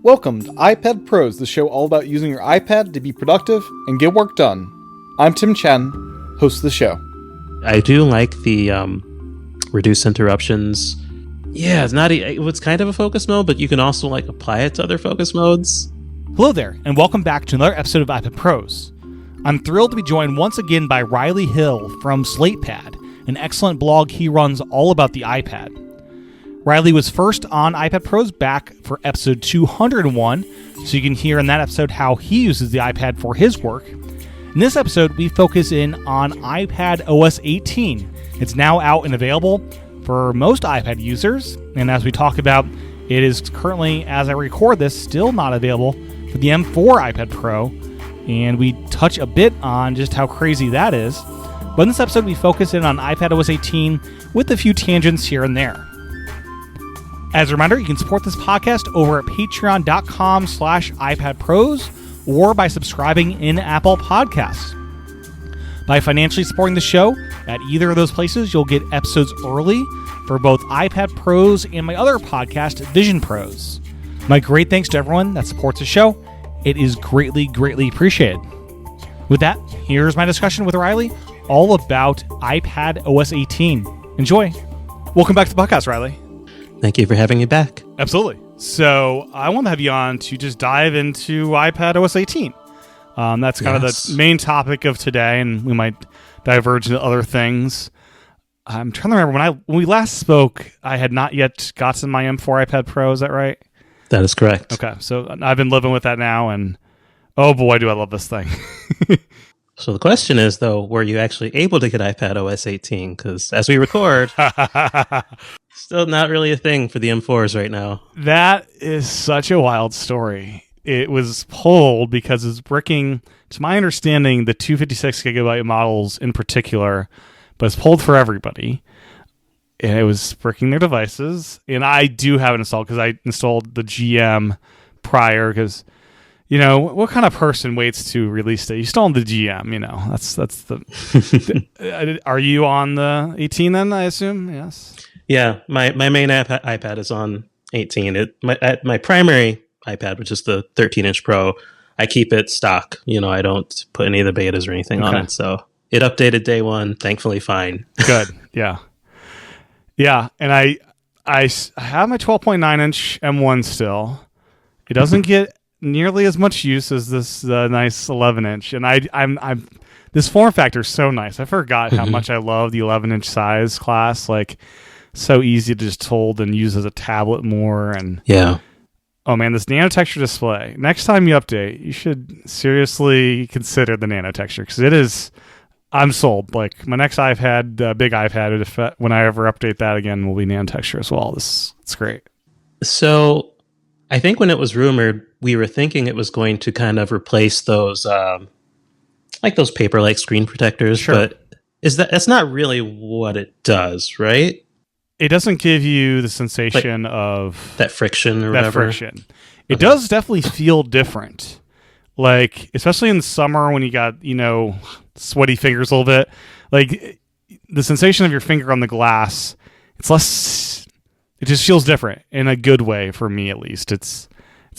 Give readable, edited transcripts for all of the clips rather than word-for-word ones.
Welcome to iPad Pros, the show all about using your iPad to be productive and get work done. I'm Tim Chen, host of the show. I do like the reduce interruptions. Yeah, it's kind of a focus mode, but you can also apply it to other focus modes. Hello there, and welcome back to another episode of iPad Pros. I'm thrilled to be joined once again by Riley Hill from SlatePad, an excellent blog he runs all about the iPad. Riley was first on iPad Pros back for episode 201, so you can hear in that episode how he uses the iPad for his work. In this episode, we focus in on iPadOS 18. It's now out and available for most iPad users, and as we talk about, it is currently, as I record this, still not available for the M4 iPad Pro, and we touch a bit on just how crazy that is. But in this episode, we focus in on iPadOS 18 with a few tangents here and there. As a reminder, you can support this podcast over at patreon.com/iPadPros or by subscribing in Apple Podcasts. By financially supporting the show at either of those places, you'll get episodes early for both iPad Pros and my other podcast, Vision Pros. My great thanks to everyone that supports the show. It is greatly, greatly appreciated. With that, here's my discussion with Riley all about iPadOS 18. Enjoy. Welcome back to the podcast, Riley. Thank you for having me back. Absolutely. So I want to have you on to just dive into iPadOS 18. That's kind of the main topic of today, and we might diverge into other things. I'm trying to remember when we last spoke, I had not yet gotten my M4 iPad Pro. Is that right? That is correct. Okay, so I've been living with that now, and oh boy, do I love this thing. So the question is, though, were you actually able to get iPadOS 18? Because as we record, still not really a thing for the M4s right now. That is such a wild story. It was pulled because it's bricking, to my understanding, the 256 gigabyte models in particular, but it's pulled for everybody. And it was bricking their devices. And I do have it installed because I installed the GM prior because, you know, what kind of person waits to release it? You install the GM, you know. That's the... Are you on the 18 then, I assume? Yes. Yeah, my main iPad is on 18. My primary iPad, which is the 13-inch Pro, I keep it stock. You know, I don't put any of the betas or anything on it. So it updated day one, thankfully fine. Good, yeah. Yeah, and I have my 12.9-inch M1 still. It doesn't get nearly as much use as this nice 11-inch, and I'm this form factor is so nice. I forgot how much I love the 11-inch size class. So easy to just hold and use as a tablet more. And yeah. Oh man, this nano texture display. Next time you update, you should seriously consider the nano texture because it is. I'm sold. Like my next iPad, big iPad, when I ever update that again, will be nano texture as well. It's great. So I think when it was rumored, we were thinking it was going to kind of replace those, like those paper-like screen protectors. Sure. But that's not really what it does, right? It doesn't give you the sensation of that friction or whatever. It does definitely feel different. Like, especially in the summer when you got, you know, sweaty fingers a little bit. Like, the sensation of your finger on the glass, it's less... It just feels different in a good way for me, at least. It's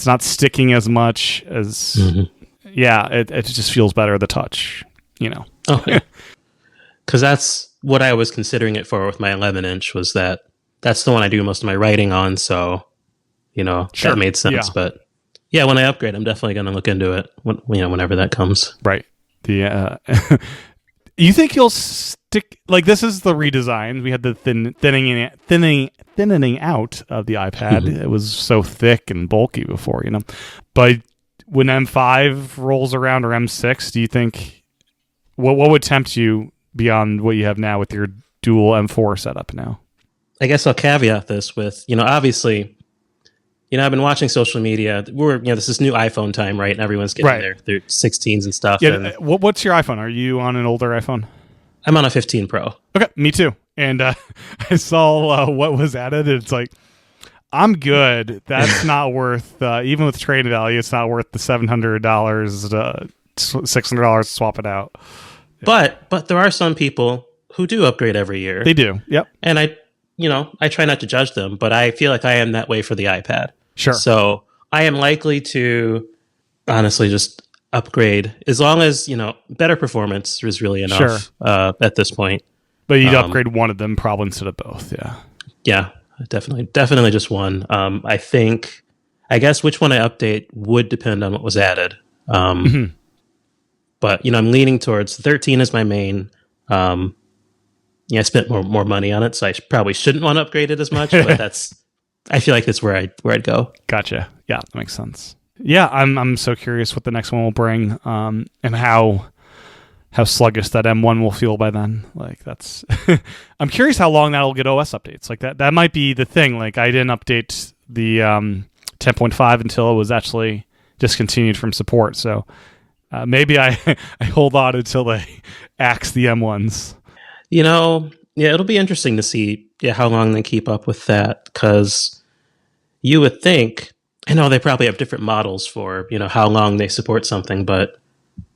not sticking as much as... Yeah, it just feels better, the touch, you know. Oh, yeah. Because that's what I was considering it for with my 11-inch was that's the one I do most of my writing on. So, you know, sure. That made sense. Yeah. But yeah, when I upgrade, I'm definitely going to look into it. Whenever that comes. Right. You think you'll stick like this is the redesign? We had the thinning out of the iPad. It was so thick and bulky before, you know. But when M5 rolls around or M6, do you think what would tempt you beyond what you have now with your dual M4 setup now? I guess I'll caveat this with, you know, obviously, you know, I've been watching social media. This is new iPhone time, right? And everyone's getting their 16s and stuff. Yeah. And what's your iPhone? Are you on an older iPhone? I'm on a 15 Pro. Okay, me too. And I saw what was added. It's like, I'm good. That's not worth, even with trade value, it's not worth the $700, $600 to swap it out. But there are some people who do upgrade every year. They do. Yep. And I try not to judge them, but I feel like I am that way for the iPad. Sure. So I am likely to honestly just upgrade as long as, better performance is really enough at this point. But you'd upgrade one of them probably instead of both, yeah. Yeah, definitely just one. I guess which one I update would depend on what was added. But, I'm leaning towards 13 as my main. I spent more money on it, so I probably shouldn't want to upgrade it as much, but I feel like that's where I'd go. Gotcha. Yeah, that makes sense. Yeah, I'm so curious what the next one will bring, and how sluggish that M1 will feel by then. Like that's, I'm curious how long that'll get OS updates. Like that might be the thing. Like I didn't update the 10.5 until it was actually discontinued from support. So maybe I hold on until they axe the M1s. It'll be interesting to see how long they keep up with that, because you would think, I know they probably have different models for, how long they support something, but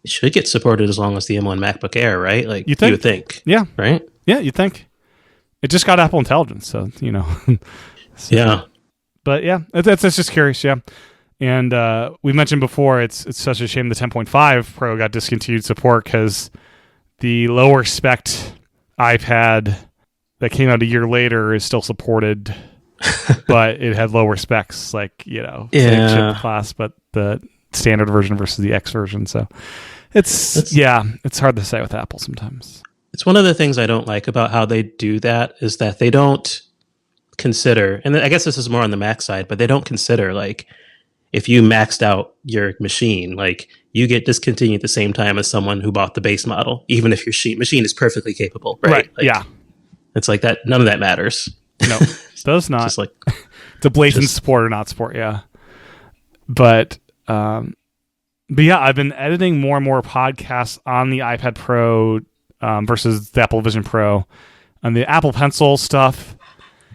it should get supported as long as the M1 MacBook Air, right? Like you would think. Yeah. Right? Yeah, you'd think. It just got Apple Intelligence, so, So, yeah. But yeah, it's just curious, yeah. And we mentioned before, it's such a shame the 10.5 Pro got discontinued support because the lower spec iPad that came out a year later is still supported, but it had lower specs, like, same chip class, but the standard version versus the X version. So it's hard to say with Apple sometimes. It's one of the things I don't like about how they do that is that they don't consider, and I guess this is more on the Mac side, but they don't consider, like, if you maxed out your machine, like, you get discontinued at the same time as someone who bought the base model, even if your machine is perfectly capable, right? Like, yeah. It's like that. None of that matters. No, it does not. Just like, it's a blatant support or not support, yeah. But yeah, I've been editing more and more podcasts on the iPad Pro versus the Apple Vision Pro, and the Apple Pencil stuff.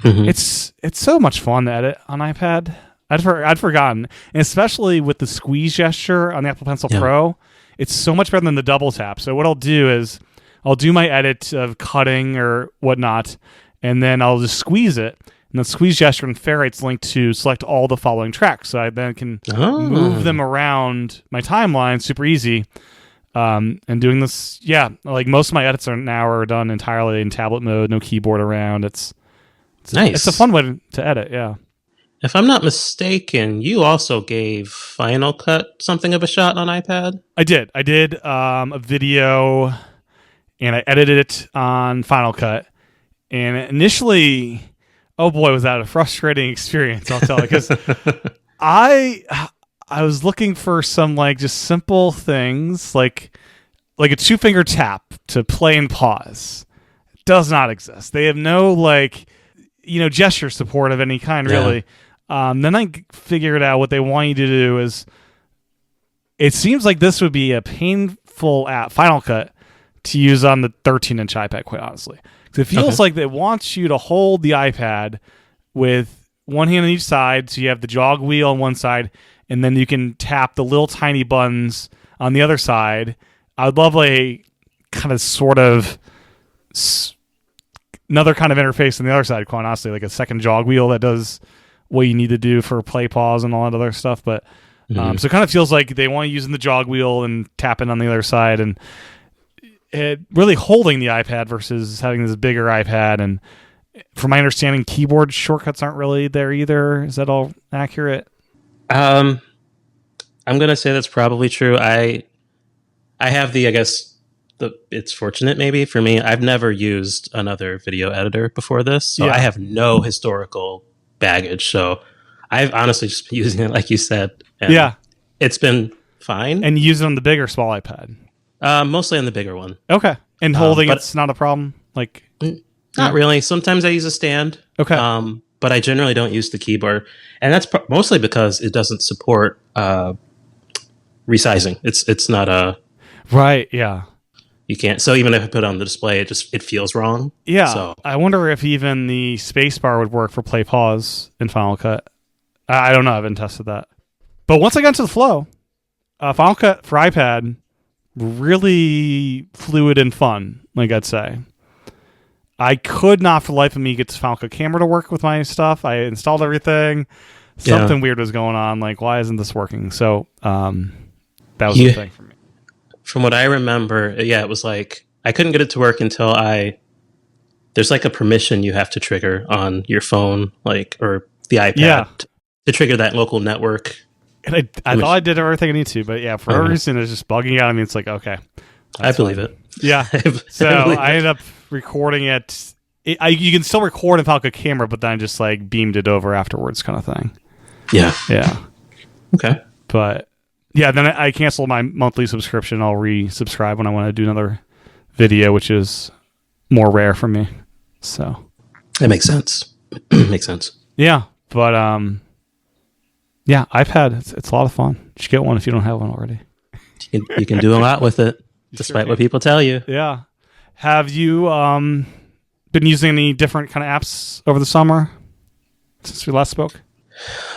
Mm-hmm. It's so much fun to edit on iPad. I'd forgotten, and especially with the squeeze gesture on the Apple Pencil Pro, it's so much better than the double tap. So what I'll do is I'll do my edit of cutting or whatnot, and then I'll just squeeze it. And the squeeze gesture and Ferrite's linked to select all the following tracks. So I then can move them around my timeline super easy. And doing this, like most of my edits are done entirely in tablet mode, no keyboard around. It's nice. It's a fun way to edit, yeah. If I'm not mistaken, you also gave Final Cut something of a shot on iPad? I did a video, and I edited it on Final Cut. And initially, oh boy, was that a frustrating experience, I'll tell you. Because I was looking for some, like, just simple things, like a 2-finger tap to play and pause. It does not exist. They have no, like, gesture support of any kind, really. Then I figured out what they want you to do is, it seems like this would be a painful app, Final Cut, to use on the 13-inch iPad, quite honestly. Because it feels like it wants you to hold the iPad with one hand on each side, so you have the jog wheel on one side, and then you can tap the little tiny buttons on the other side. I would love a kind of sort of another kind of interface on the other side, quite honestly, like a second jog wheel that does what you need to do for play, pause, and all that other stuff. But so it kind of feels like they want you using the jog wheel and tapping on the other side, and it really holding the iPad versus having this bigger iPad. And from my understanding, keyboard shortcuts aren't really there either. Is that all accurate? I'm gonna say that's probably true. I have it's fortunate maybe for me. I've never used another video editor before this, so I have no historical baggage. So I've honestly just been using it like you said. And it's been fine. And you use it on the big or small iPad? Mostly on the bigger one. Okay. And holding it's not a problem? Like, not really. Sometimes I use a stand. Okay. But I generally don't use the keyboard. And that's mostly because it doesn't support resizing. It's not a... Right, yeah. You can't. So even if I put it on the display, it feels wrong. Yeah. So. I wonder if even the space bar would work for play pause in Final Cut. I don't know. I haven't tested that. But once I got into the flow, Final Cut for iPad, really fluid and fun, like I'd say. I could not for the life of me get the Final Cut camera to work with my stuff. I installed everything. something weird was going on. Like, why isn't this working? So that was the thing for me. From what I remember, it was like I couldn't get it to work until there's like a permission you have to trigger on your phone, like, or the iPad to trigger that local network. And I thought I did everything I need to, but for whatever reason, it's just bugging out. I mean, it's like, okay. I believe it. Yeah. So I ended up recording it. You can still record without a camera, but then I just like beamed it over afterwards kind of thing. Yeah. Yeah. Okay. But then I canceled my monthly subscription. I'll resubscribe when I want to do another video, which is more rare for me. So that makes sense. Makes sense. Yeah. But iPad, it's a lot of fun. You should get one if you don't have one already. You can do a lot with it, despite what people tell you. Yeah. Have you been using any different kind of apps over the summer since we last spoke?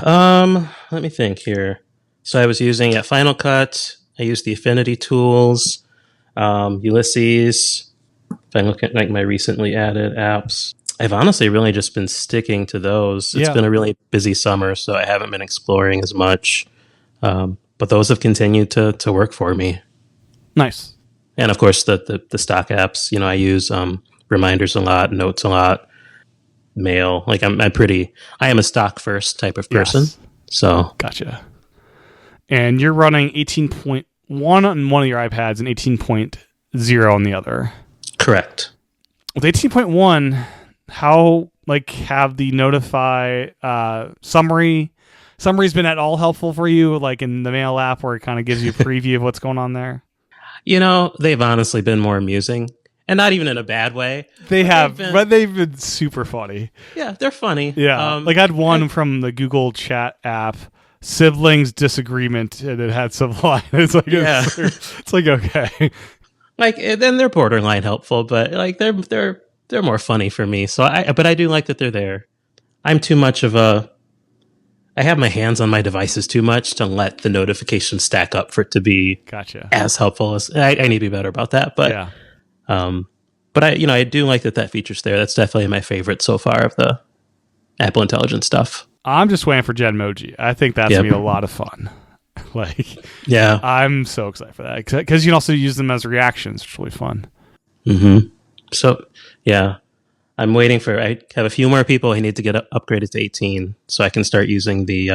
Let me think here. So I was using Final Cut. I used the Affinity tools, Ulysses. If I look at like my recently added apps, I've honestly really just been sticking to those. It's been a really busy summer, so I haven't been exploring as much. But those have continued to work for me. Nice. And of course, the stock apps. I use reminders a lot, notes a lot, mail. Like I am a stock first type of person. Yes. So gotcha. And you're running 18.1 on one of your iPads and 18.0 on the other. Correct. With 18.1, how have the notify summary's been at all helpful for you, like in the mail app where it kind of gives you a preview of what's going on there? They've honestly been more amusing, and not even in a bad way. They've been super funny. Yeah, they're funny. Yeah, I had one from the Google Chat app, siblings disagreement, and it had some line. It's like it's like okay, then they're borderline helpful, but they're more funny for me. So but I do like that they're there. I'm too much of I have my hands on my devices too much to let the notifications stack up for it to be as helpful as I need to be better about that. But but I do like that feature's there. That's definitely my favorite so far of the Apple Intelligence stuff. I'm just waiting for Genmoji. I think that's gonna be a lot of fun. I'm so excited for that because you can also use them as reactions, which is really fun. Mm-hmm. So I'm waiting I have a few more people who need to get upgraded to 18 so I can start using the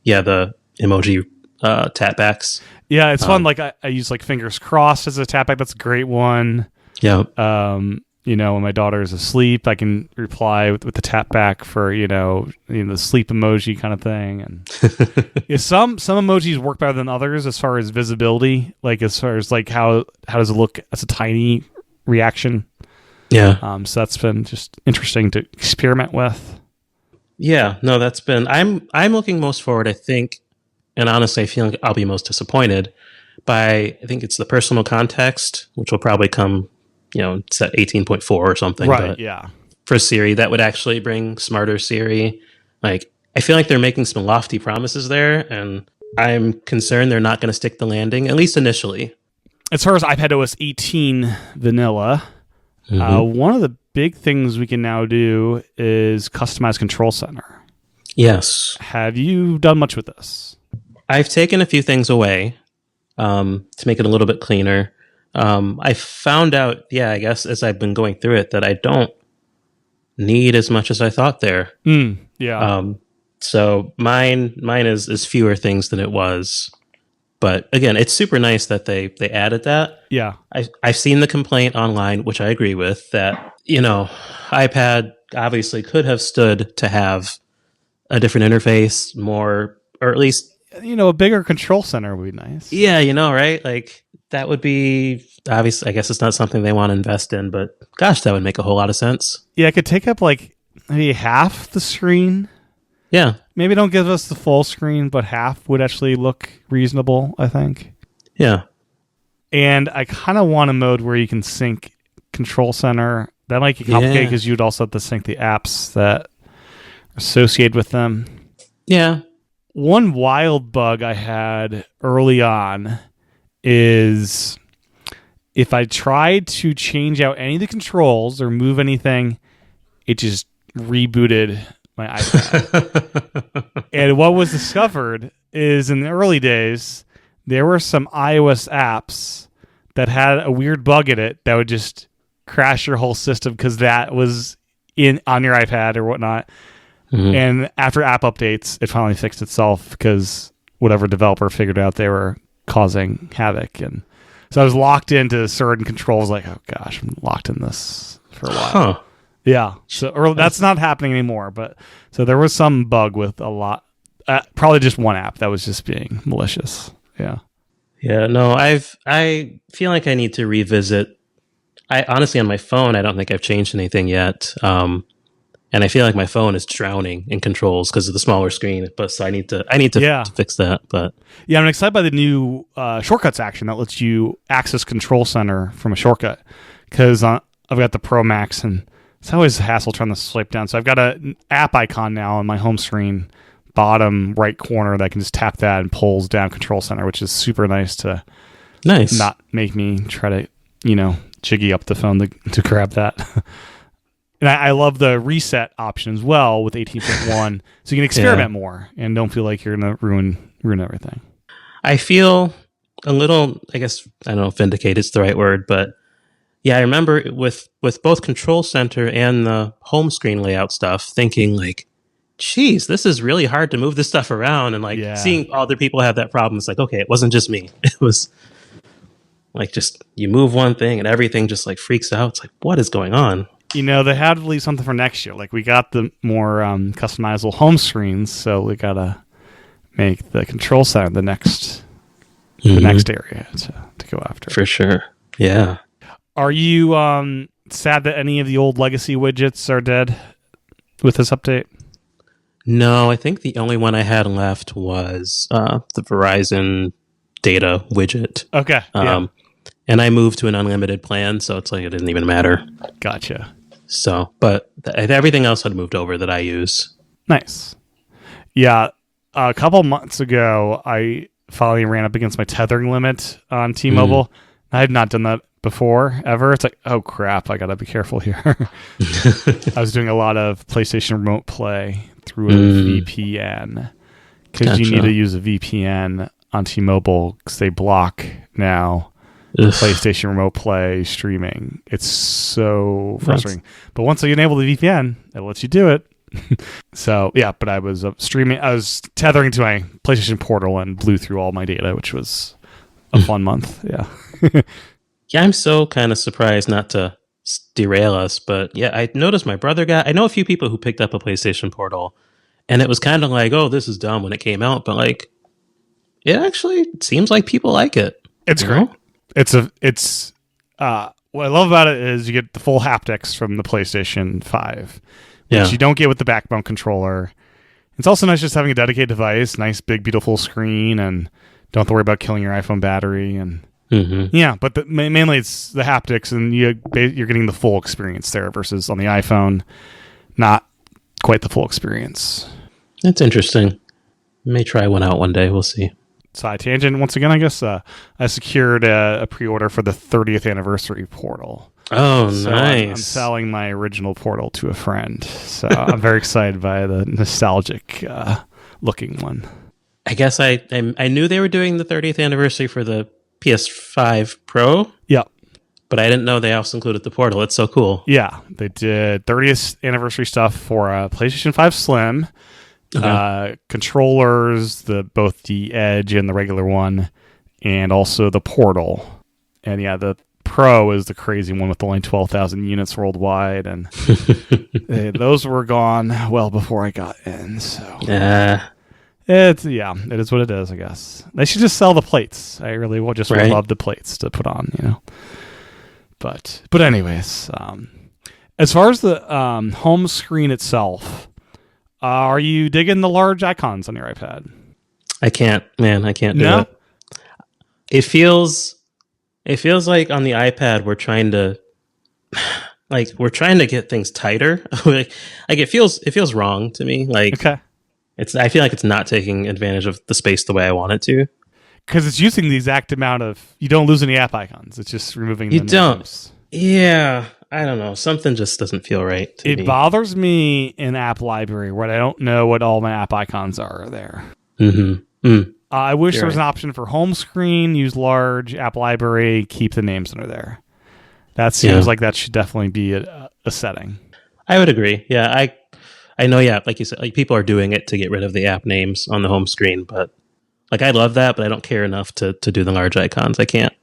emoji tapbacks. Yeah, it's fun. I use fingers crossed as a tapback. That's a great one. Yeah. When my daughter is asleep, I can reply with the tapback for the sleep emoji kind of thing. And some emojis work better than others as far as visibility. As far as how does it look as a tiny reaction. Yeah. So that's been just interesting to experiment with. Yeah. No, that's been. I'm looking most forward. I think, and honestly, I feel like I'll be most disappointed by. I think it's the personal context, which will probably come. It's at 18.4 or something. Right. But yeah. For Siri, that would actually bring smarter Siri. I feel like they're making some lofty promises there, and I'm concerned they're not going to stick the landing, at least initially. As far as iPadOS 18 vanilla. One of the big things we can now do is customize Control Center. Yes. Have you done much with this? I've taken a few things away to make it a little bit cleaner. I found out, I guess as I've been going through it, that I don't need as much as I thought there. Yeah. So mine is fewer things than it was. But again, it's super nice that they added that. Yeah. I've seen the complaint online, which I agree with, that, iPad obviously could have stood to have a different interface, more, or at least... a bigger control center would be nice. Yeah, right? That would be... Obviously, I guess it's not something they want to invest in, but gosh, that would make a whole lot of sense. Yeah, it could take up maybe half the screen. Yeah. Maybe don't give us the full screen, but half would actually look reasonable, I think. Yeah. And I kind of want a mode where you can sync Control Center. That might get complicated because you'd also have to sync the apps that are associated with them. Yeah. One wild bug I had early on is if I tried to change out any of the controls or move anything, it just rebooted my iPad. And what was discovered is in the early days, there were some iOS apps that had a weird bug in it that would just crash your whole system because that was on your iPad or whatnot. Mm-hmm. And after app updates, it finally fixed itself because whatever developer figured out they were causing havoc. And so I was locked into certain controls. Like, oh gosh, I'm locked in this for a while. Huh. Yeah. So that's not happening anymore. But so there was some bug with a lot, probably just one app that was just being malicious. Yeah. Yeah. No, I feel like I need to revisit. I honestly, on my phone, I don't think I've changed anything yet. And I feel like my phone is drowning in controls because of the smaller screen. But so I need to to fix that. But yeah, I'm excited by the new shortcuts action that lets you access Control Center from a shortcut. Because I've got the Pro Max, and it's always a hassle trying to swipe down. So I've got an app icon now on my home screen, bottom right corner, that I can just tap that and pulls down Control Center, which is super nice to not make me try to jiggy up the phone to grab that. And I love the reset option as well with 18.1, so you can experiment more and don't feel like you're going to ruin everything. I feel a little, I guess, I don't know if vindicated is the right word, but yeah, I remember with both Control Center and the home screen layout stuff, thinking like, geez, this is really hard to move this stuff around, and seeing other people have that problem. It's like, okay, it wasn't just me. It was like just you move one thing and everything just like freaks out. It's like, what is going on? They had to leave something for next year. Like, we got the more customizable home screens, so we got to make the Control Center the next area to go after. For sure. Yeah. Are you sad that any of the old legacy widgets are dead with this update? No, I think the only one I had left was the Verizon data widget. Okay. And I moved to an unlimited plan, so it's like it didn't even matter. Gotcha. So, but everything else had moved over that I use. Nice. Yeah, a couple months ago, I finally ran up against my tethering limit on T-Mobile. I had not done that before, ever. It's like, oh crap, I gotta be careful here. I was doing a lot of PlayStation Remote Play through a VPN. Because you need to use a VPN on T-Mobile because they block now PlayStation Remote Play streaming. It's so frustrating. But once I enable the VPN, it lets you do it. So yeah, but I was streaming. I was tethering to my PlayStation Portal and blew through all my data, which was a fun month. Yeah. Yeah, I'm so kind of surprised, not to derail us, but yeah, I noticed my brother I know a few people who picked up a PlayStation Portal, and it was kind of like, oh, this is dumb when it came out, but like, it actually seems like people like it. It's great. It's what I love about it is you get the full haptics from the PlayStation 5, which you don't get with the backbone controller. It's also nice just having a dedicated device, nice big beautiful screen, and don't have to worry about killing your iPhone battery. And yeah, but mainly it's the haptics, and you're getting the full experience there versus on the iPhone, not quite the full experience. That's interesting. May try one out one day. We'll see. Side tangent once again, I guess. I secured a pre-order for the 30th anniversary Portal. Oh, so nice. I'm selling my original Portal to a friend. So I'm very excited by the nostalgic looking one. I guess I knew they were doing the 30th anniversary for the PS5 Pro. Yeah. But I didn't know they also included the Portal. It's so cool. Yeah. They did 30th anniversary stuff for PlayStation 5 Slim. Okay. Controllers, both the Edge and the regular one, and also the Portal. And yeah, the Pro is the crazy one with only 12,000 units worldwide, and those were gone well before I got in. So it is what it is, I guess. They should just sell the plates. I really would love the plates to put on, But anyways, as far as the home screen itself. Are you digging the large icons on your iPad? I can't do it. It feels like on the iPad we're trying to get things tighter. like it feels wrong to me. Like, okay. I feel like it's not taking advantage of the space the way I want it to. Because it's using the exact amount of, you don't lose any app icons. It's just removing You don't. Names. Yeah. I don't know. Something just doesn't feel right to me. It bothers me in App Library where I don't know what all my app icons are there. I wish there was an option for home screen, use large, App Library, keep the names under there. That seems like that should definitely be a setting. I would agree. Yeah, I know. Yeah, like you said, like people are doing it to get rid of the app names on the home screen, but like I love that, but I don't care enough to do the large icons. I can't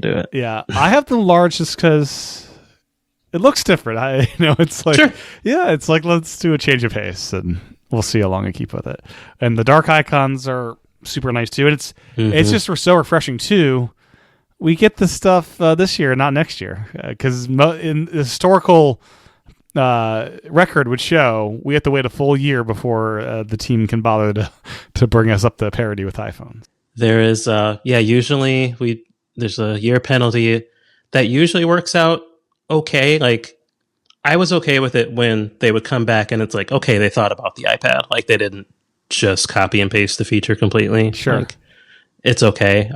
do it. Yeah, I have the large just because it looks different. It's like, it's like, let's do a change of pace and we'll see how long I keep with it. And the dark icons are super nice too. And it's just so refreshing too. We get the stuff this year, not next year, because in the historical record would show we have to wait a full year before the team can bother to bring us up to parity with iPhones. There is, usually there's a year penalty that usually works out okay. Like I was okay with it when they would come back and it's like, okay, they thought about the iPad. Like they didn't just copy and paste the feature completely. Sure. Like, it's okay.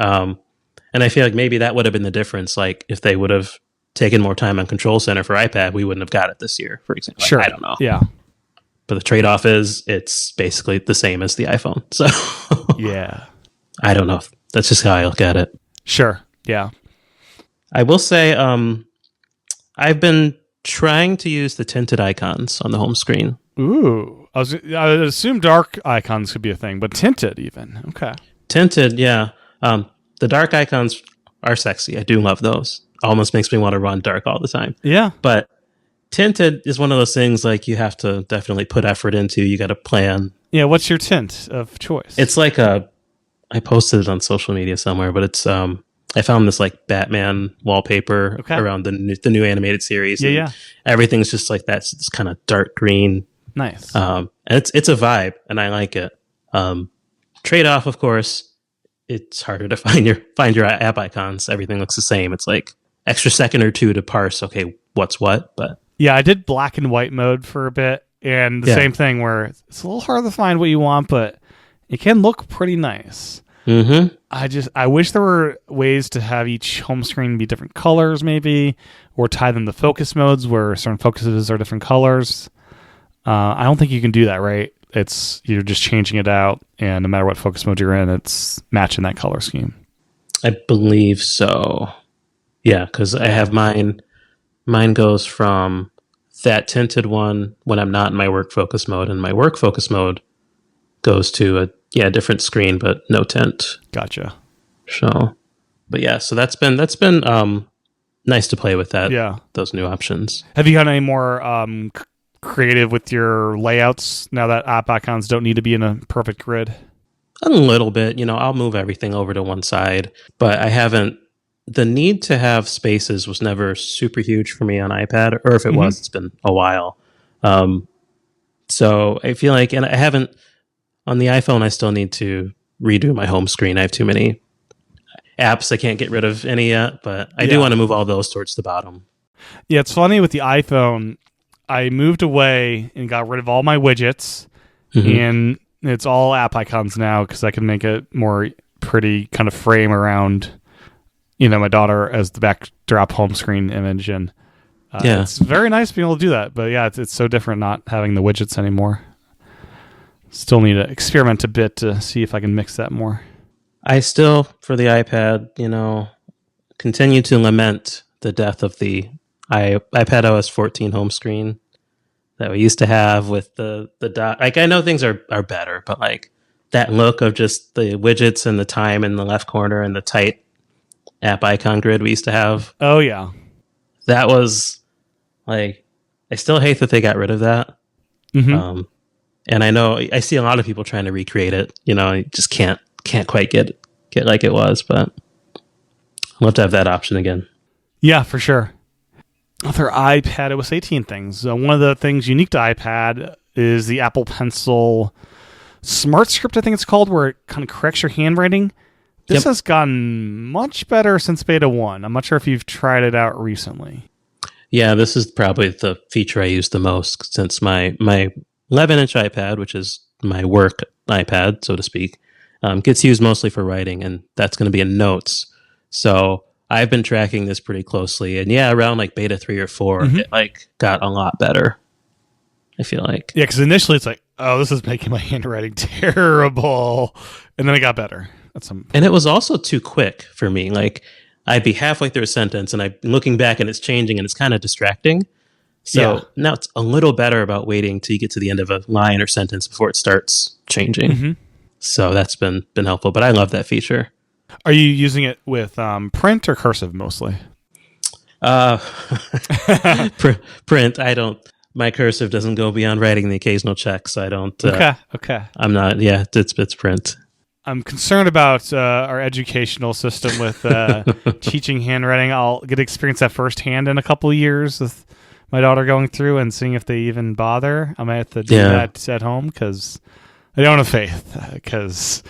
And I feel like maybe that would have been the difference. Like if they would have taken more time on Control Center for iPad, we wouldn't have got it this year, for example. Sure. I don't know. Yeah. But the trade-off is it's basically the same as the iPhone. So yeah. I don't know. That's just how I look at it. Sure. Yeah. I will say I've been trying to use the tinted icons on the home screen. Ooh. I would assume dark icons could be a thing, but tinted even. Okay. Tinted, yeah. The dark icons are sexy. I do love those. Almost makes me want to run dark all the time. Yeah. But tinted is one of those things like you have to definitely put effort into. You got to plan. Yeah. What's your tint of choice? It's like I posted it on social media somewhere, but it's I found this like Batman wallpaper around the new animated series. Yeah. Everything's just like that. It's kind of dark green. Nice. And it's a vibe, and I like it. Trade off, of course. It's harder to find your app icons. Everything looks the same. It's like extra second or two to parse. Okay, what's what? But yeah, I did black and white mode for a bit, and the same thing where it's a little hard to find what you want, but it can look pretty nice. Mm-hmm. I wish there were ways to have each home screen be different colors, maybe, or tie them to focus modes where certain focuses are different colors. I don't think you can do that, right? You're just changing it out, and no matter what focus mode you're in, it's matching that color scheme. I believe so. Yeah, because I have mine. Mine goes from that tinted one when I'm not in my work focus mode, and my work focus mode goes to a different screen, but no tint. Gotcha. So, but yeah, so that's been nice to play with that. Yeah, those new options. Have you got any more creative with your layouts now that app icons don't need to be in a perfect grid? A little bit, I'll move everything over to one side, but I haven't. The need to have spaces was never super huge for me on iPad, or if it was, it's been a while. So I feel like, and I haven't on the iPhone. I still need to redo my home screen. I have too many apps I can't get rid of any yet, but I do want to move all those towards the bottom. Yeah, it's funny with the iPhone. I moved away and got rid of all my widgets, and it's all app icons now because I can make it more pretty kind of frame around, my daughter as the backdrop home screen image. And it's very nice being able to do that. But yeah, it's so different not having the widgets anymore. Still need to experiment a bit to see if I can mix that more. I still, for the iPad, continue to lament the death of the iPadOS 14 home screen that we used to have with the dot. Like, I know things are better, but like that look of just the widgets and the time in the left corner and the tight app icon grid we used to have. Oh yeah. That was like, I still hate that they got rid of that. And I know I see a lot of people trying to recreate it. I just can't quite get like it was, but I'll have to have that option again. Yeah, for sure. Other iPadOS 18 things. One of the things unique to iPad is the Apple Pencil Smart Script, I think it's called, where it kind of corrects your handwriting. This has gotten much better since Beta 1. I'm not sure if you've tried it out recently. Yeah, this is probably the feature I use the most since my 11-inch iPad, which is my work iPad, so to speak, gets used mostly for writing, and that's going to be in Notes. So I've been tracking this pretty closely, and yeah, around like beta 3 or 4, it like got a lot better. I feel like. Yeah, because initially it's like, oh, this is making my handwriting terrible, and then it got better. And it was also too quick for me. Like, I'd be halfway through a sentence, and I'm looking back, and it's changing, and it's kind of distracting. So now it's a little better about waiting till you get to the end of a line or sentence before it starts changing. So that's been helpful, but I love that feature. Are you using it with print or cursive mostly? Print. I don't. My cursive doesn't go beyond writing the occasional check, so I don't. Okay. I'm not. Yeah, it's print. I'm concerned about our educational system with teaching handwriting. I'll get to experience that firsthand in a couple of years with my daughter going through and seeing if they even bother. I might have to do that at home because I don't have faith. Because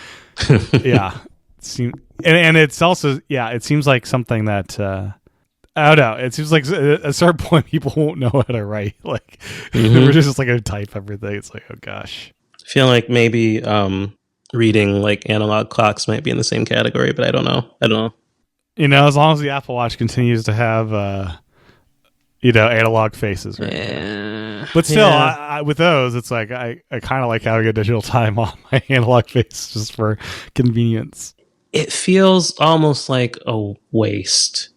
and it's also it seems like something that I don't know. It seems like at a certain point people won't know how to write. Like we're just like gonna type everything. It's like, oh gosh. I feel like maybe reading like analog clocks might be in the same category, but I don't know. You know, as long as the Apple Watch continues to have analog faces, right? Yeah. But still, I, with those, it's like I kind of like having a digital time on my analog face just for convenience. It feels almost like a waste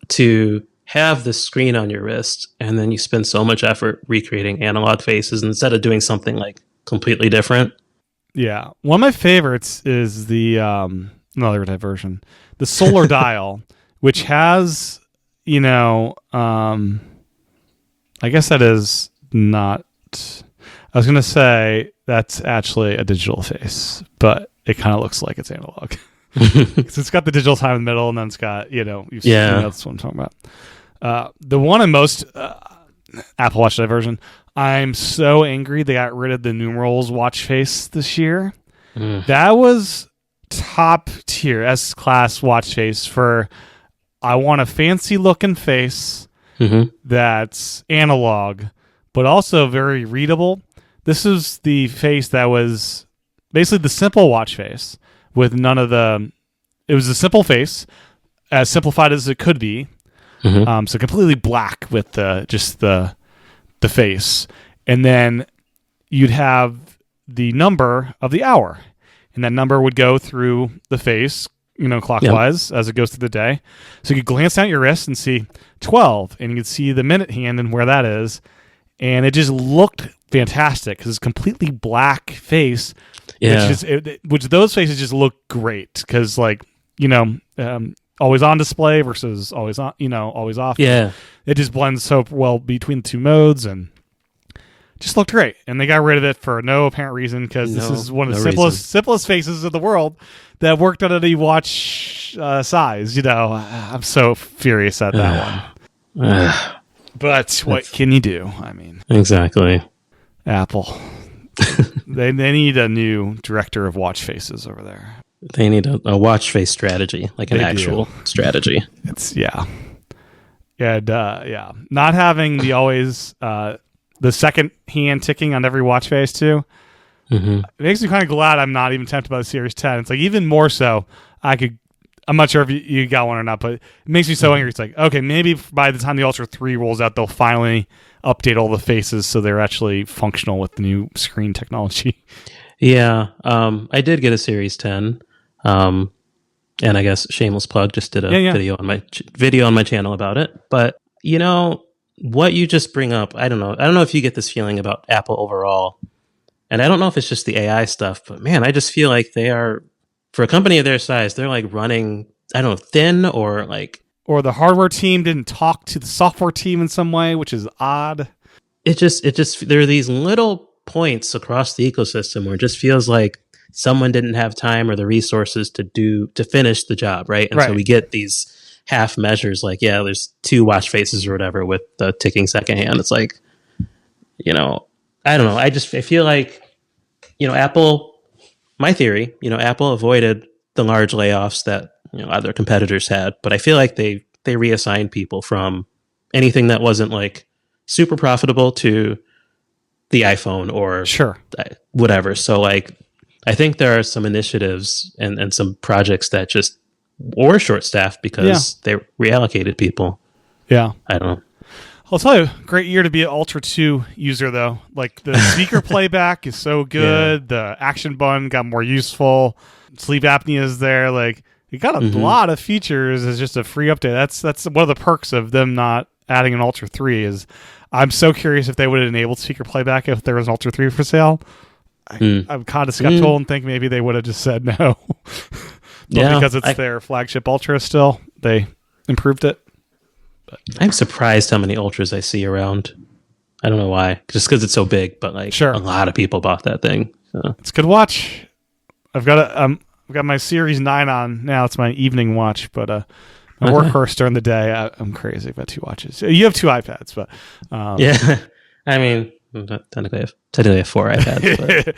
to have the screen on your wrist and then you spend so much effort recreating analog faces instead of doing something like completely different. Yeah. One of my favorites is the another type version, the solar dial, which has, I guess that is not, I was going to say that's actually a digital face, but it kind of looks like it's analog. Because it's got the digital time in the middle, and then it's got, that's what I'm talking about. The one in most Apple Watch version, I'm so angry they got rid of the numerals watch face this year. That was top tier S-class watch face for, I want a fancy looking face that's analog, but also very readable. This is the face that was basically the simple watch face with none of it was a simple face, as simplified as it could be. So completely black with just the face. And then you'd have the number of the hour. And that number would go through the face, clockwise as it goes through the day. So you could glance down at your wrist and see 12, and you could see the minute hand and where that is. And it just looked fantastic because it's a completely black face. Yeah. Which those faces just look great because, always on display versus always on, always off. Yeah. It just blends so well between the two modes and just looked great. And they got rid of it for no apparent reason because this is one of the simplest faces in the world that worked on any watch size. I'm so furious at that one. But what can you do? I mean, exactly. Apple. They need a new director of watch faces over there. They need a watch face strategy, like an actual strategy. It's not having the always the second hand ticking on every watch face too. It makes me kind of glad I'm not even tempted by the Series 10. It's like even more so. I'm not sure if you got one or not, but it makes me so angry. It's like, okay, maybe by the time the Ultra 3 rolls out, they'll finally update all the faces so they're actually functional with the new screen technology. Yeah, I did get a Series 10, and I guess shameless plug, just did a video on my channel about it. But what you just bring up, I don't know if you get this feeling about Apple overall, and I don't know if it's just the AI stuff, but man, I just feel like they are, for a company of their size, they're like running, I don't know, thin or the hardware team didn't talk to the software team in some way, which is odd. It just there are these little points across the ecosystem where it just feels like someone didn't have time or the resources to finish the job, right? And so we get these half measures like, there's 2 watch faces or whatever with the ticking second hand. It's like, I don't know. I feel like, Apple, my theory, Apple avoided the large layoffs that other competitors had, but I feel like they reassigned people from anything that wasn't like super profitable to the iPhone or whatever. So like, I think there are some initiatives and some projects that just or short-staffed because they reallocated people. Yeah. I don't know. I'll tell you, great year to be an Ultra 2 user, though. Like, the speaker playback is so good. The action button got more useful. Sleep apnea is there. Like, it got a lot of features as just a free update. That's one of the perks of them not adding an Ultra 3 is I'm so curious if they would have enabled speaker playback if there was an Ultra 3 for sale. I'm kind of skeptical and think maybe they would have just said no. But because it's their flagship Ultra still, they improved it. But I'm surprised how many Ultras I see around. I don't know why. Just because it's so big, but like a lot of people bought that thing. So. It's a good watch. I've got my Series 9 on now. It's my evening watch, but my workhorse during the day, I'm crazy. I've got 2 watches. You have 2 iPads, but yeah. I mean, technically I have 4 iPads.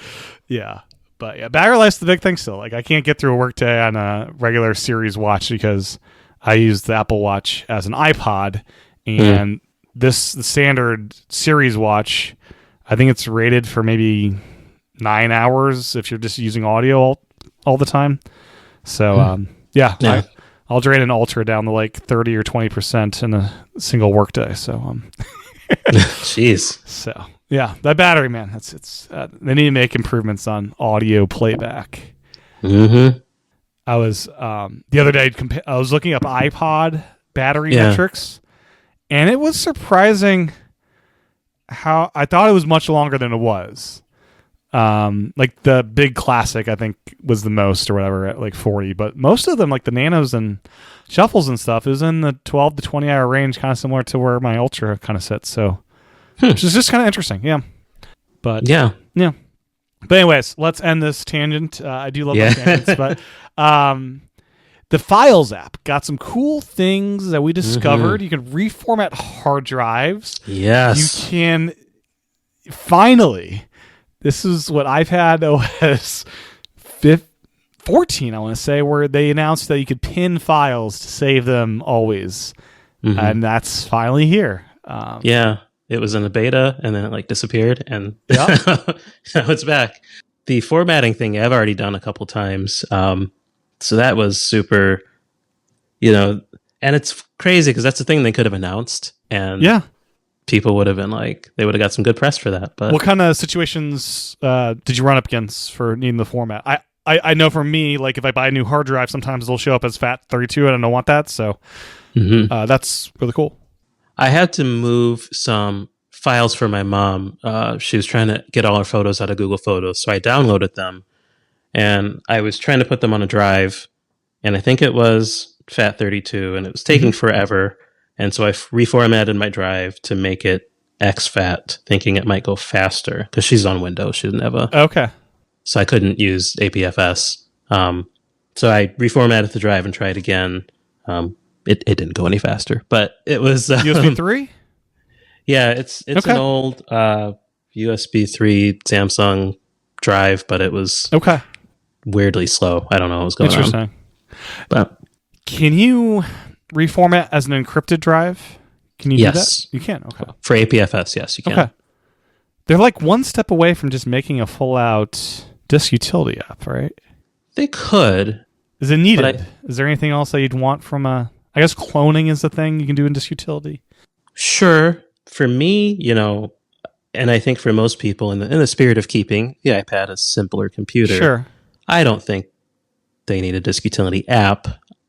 But. But battery life's the big thing still. Like I can't get through a workday on a regular Series watch because I use the Apple Watch as an iPod, and the standard Series watch, I think it's rated for maybe 9 hours if you're just using audio all the time. So I'll drain an Ultra down to like 30 or 20% in a single workday. So jeez. So yeah, that battery, man, they need to make improvements on audio playback. I was the other day I was looking up iPod battery metrics, and it was surprising how I thought it was much longer than it was. Like the big classic, I think was the most or whatever at like 40, but most of them, like the Nanos and Shuffles and stuff, is in the 12 to 20 hour range, kind of similar to where my Ultra kind of sits. So, which is just kind of interesting. Yeah. But yeah. But anyways, let's end this tangent. I do love my tangents, but the Files app got some cool things that we discovered. You can reformat hard drives. Yes. You can finally. This is what iPadOS 14, I want to say, where they announced that you could pin files to save them always, and that's finally here. It was in the beta, and then it like disappeared, and now it's back. The formatting thing I've already done a couple times, so that was super, and it's crazy because that's the thing they could have announced, and people would have been like, they would have got some good press for that. But what kind of situations did you run up against for needing the format? I know for me, like if I buy a new hard drive, sometimes it'll show up as FAT32, and I don't want that, so that's really cool. I had to move some files for my mom. She was trying to get all her photos out of Google Photos, so I downloaded them, and I was trying to put them on a drive, and I think it was FAT32, and it was taking forever, and so I reformatted my drive to make it exFAT, thinking it might go faster, because she's on Windows. She didn't have a... So I couldn't use APFS. So I reformatted the drive and tried again. It didn't go any faster, but it was USB 3. Yeah, it's an old USB 3 Samsung drive, but it was weirdly slow. I don't know what was going on. But can you reformat as an encrypted drive? Can you do that? You can. Okay. For APFS, yes, you can. Okay. They're like one step away from just making a full-out disk utility app, right? They could. Is it needed? Is there anything else that you'd want from a... I guess cloning is the thing you can do in disk utility. Sure. For me, and I think for most people, in the spirit of keeping the iPad a simpler computer, sure, I don't think they need a disk utility app.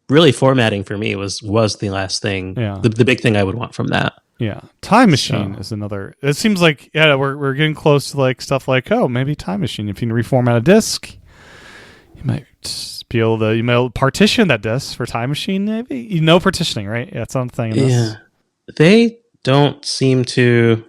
Really, formatting for me was the last thing, the big thing I would want from that. Yeah. Time Machine is another. It seems like, we're getting close to like stuff like, maybe Time Machine. If you can reformat a disk, you might be able to, partition that disk for Time Machine, maybe? Partitioning, right? Yeah, it's something. Yeah. They don't seem to,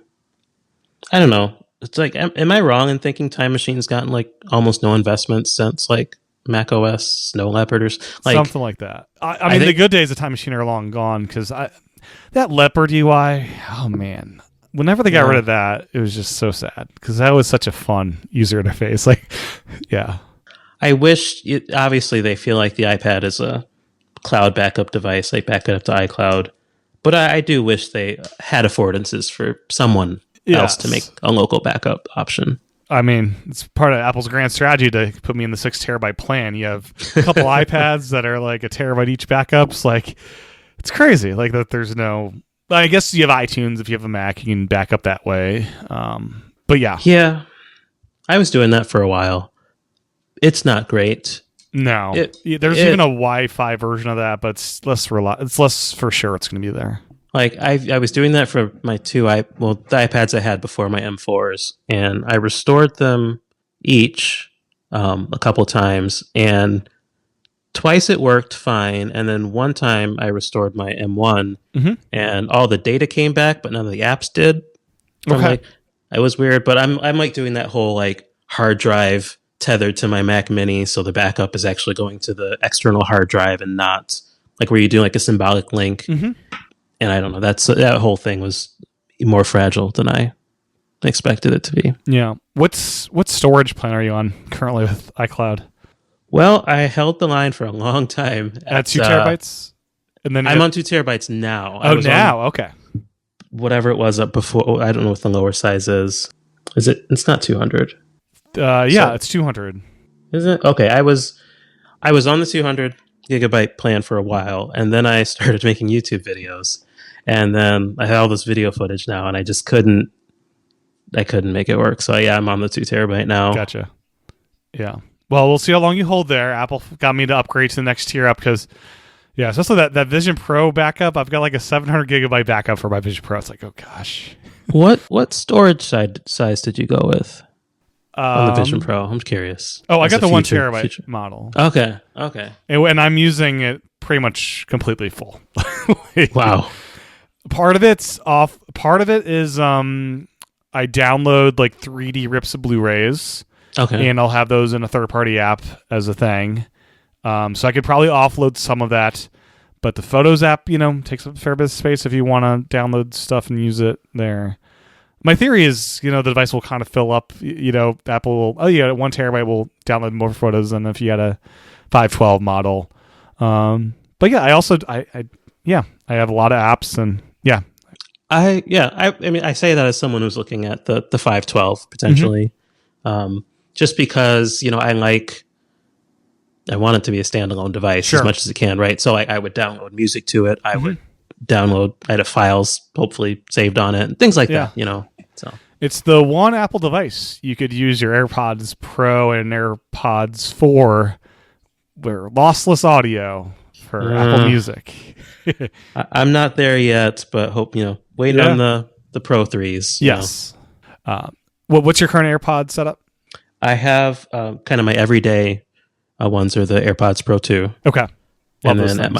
I don't know. It's like, am I wrong in thinking Time Machine's gotten like almost no investment since like Mac OS, Snow Leopard, or like something like that? I mean, the good days of Time Machine are long gone because that Leopard UI, oh man. Whenever they got rid of that, it was just so sad because that was such a fun user interface. Like, yeah. I wish, obviously, they feel like the iPad is a cloud backup device. They back it up to iCloud. But I do wish they had affordances for someone else to make a local backup option. I mean, it's part of Apple's grand strategy to put me in the 6 terabyte plan. You have a couple iPads that are like a terabyte each backups. Like, it's crazy. Like that. There's no. I guess you have iTunes. If you have a Mac, you can back up that way. But yeah. Yeah. I was doing that for a while. It's not great. No. There's even a Wi-Fi version of that, but it's less it's less for sure it's going to be there. Like I was doing that for my the iPads I had before, my M4s, and I restored them each a couple times, and twice it worked fine, and then one time I restored my M1, and all the data came back, but none of the apps did. Okay. It was weird, but I'm like doing that whole like hard drive tethered to my Mac Mini, so the backup is actually going to the external hard drive and not like where you do like a symbolic link. And I don't know. That whole thing was more fragile than I expected it to be. Yeah. What storage plan are you on currently with iCloud? Well, I held the line for a long time. At 2 terabytes? And then I'm on 2 terabytes now. Okay. Whatever it was up before. I don't know what the lower size is. Is it? It's not 200. It's 200. Is it? Okay. I was on the 200 gigabyte plan for a while, and then I started making YouTube videos. And then I had all this video footage now, and I just couldn't make it work. So yeah, I'm on the 2 terabyte now. Gotcha. Yeah. Well, we'll see how long you hold there. Apple got me to upgrade to the next tier up because, yeah, especially that Vision Pro backup. I've got like a 700 gigabyte backup for my Vision Pro. It's like, oh gosh. What storage size did you go with on the Vision Pro? I'm curious. Oh, I got the 1 terabyte model. Okay. And I'm using it pretty much completely full. Wow. Part of it's off. Part of it is I download like 3D rips of Blu-rays. Okay. And I'll have those in a third-party app as a thing. So I could probably offload some of that. But the Photos app, takes up a fair bit of space if you want to download stuff and use it there. My theory is, the device will kind of fill up. Apple will, 1 terabyte will download more photos than if you had a 512 model. But yeah, I also, I have a lot of apps and yeah. I mean, I say that as someone who's looking at the 512 potentially. Just because, I want it to be a standalone device as much as it can, right? So I would download music to it. I would I had files hopefully saved on it, and things like that, So it's the one Apple device. You could use your AirPods Pro and AirPods 4 where lossless audio for Apple Music. I'm not there yet, but hope, waiting on the Pro 3s. Yes. What's your current AirPod setup? I have kind of my everyday ones are the AirPods Pro 2. Okay. And then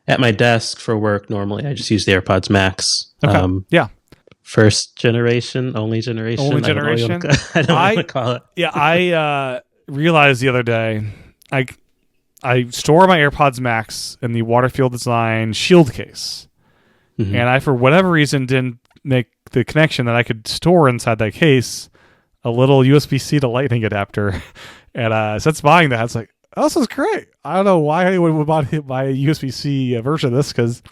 at my desk for work, normally I just use the AirPods Max. Okay. First generation, only generation. Only generation. I don't want to call it. Yeah, I realized the other day, I store my AirPods Max in the Waterfield Design Shield case. And I, for whatever reason, didn't make the connection that I could store inside that case a little USB-C to Lightning adapter. And since buying that, it's like, oh, this is great. I don't know why I would buy a USB-C version of this, because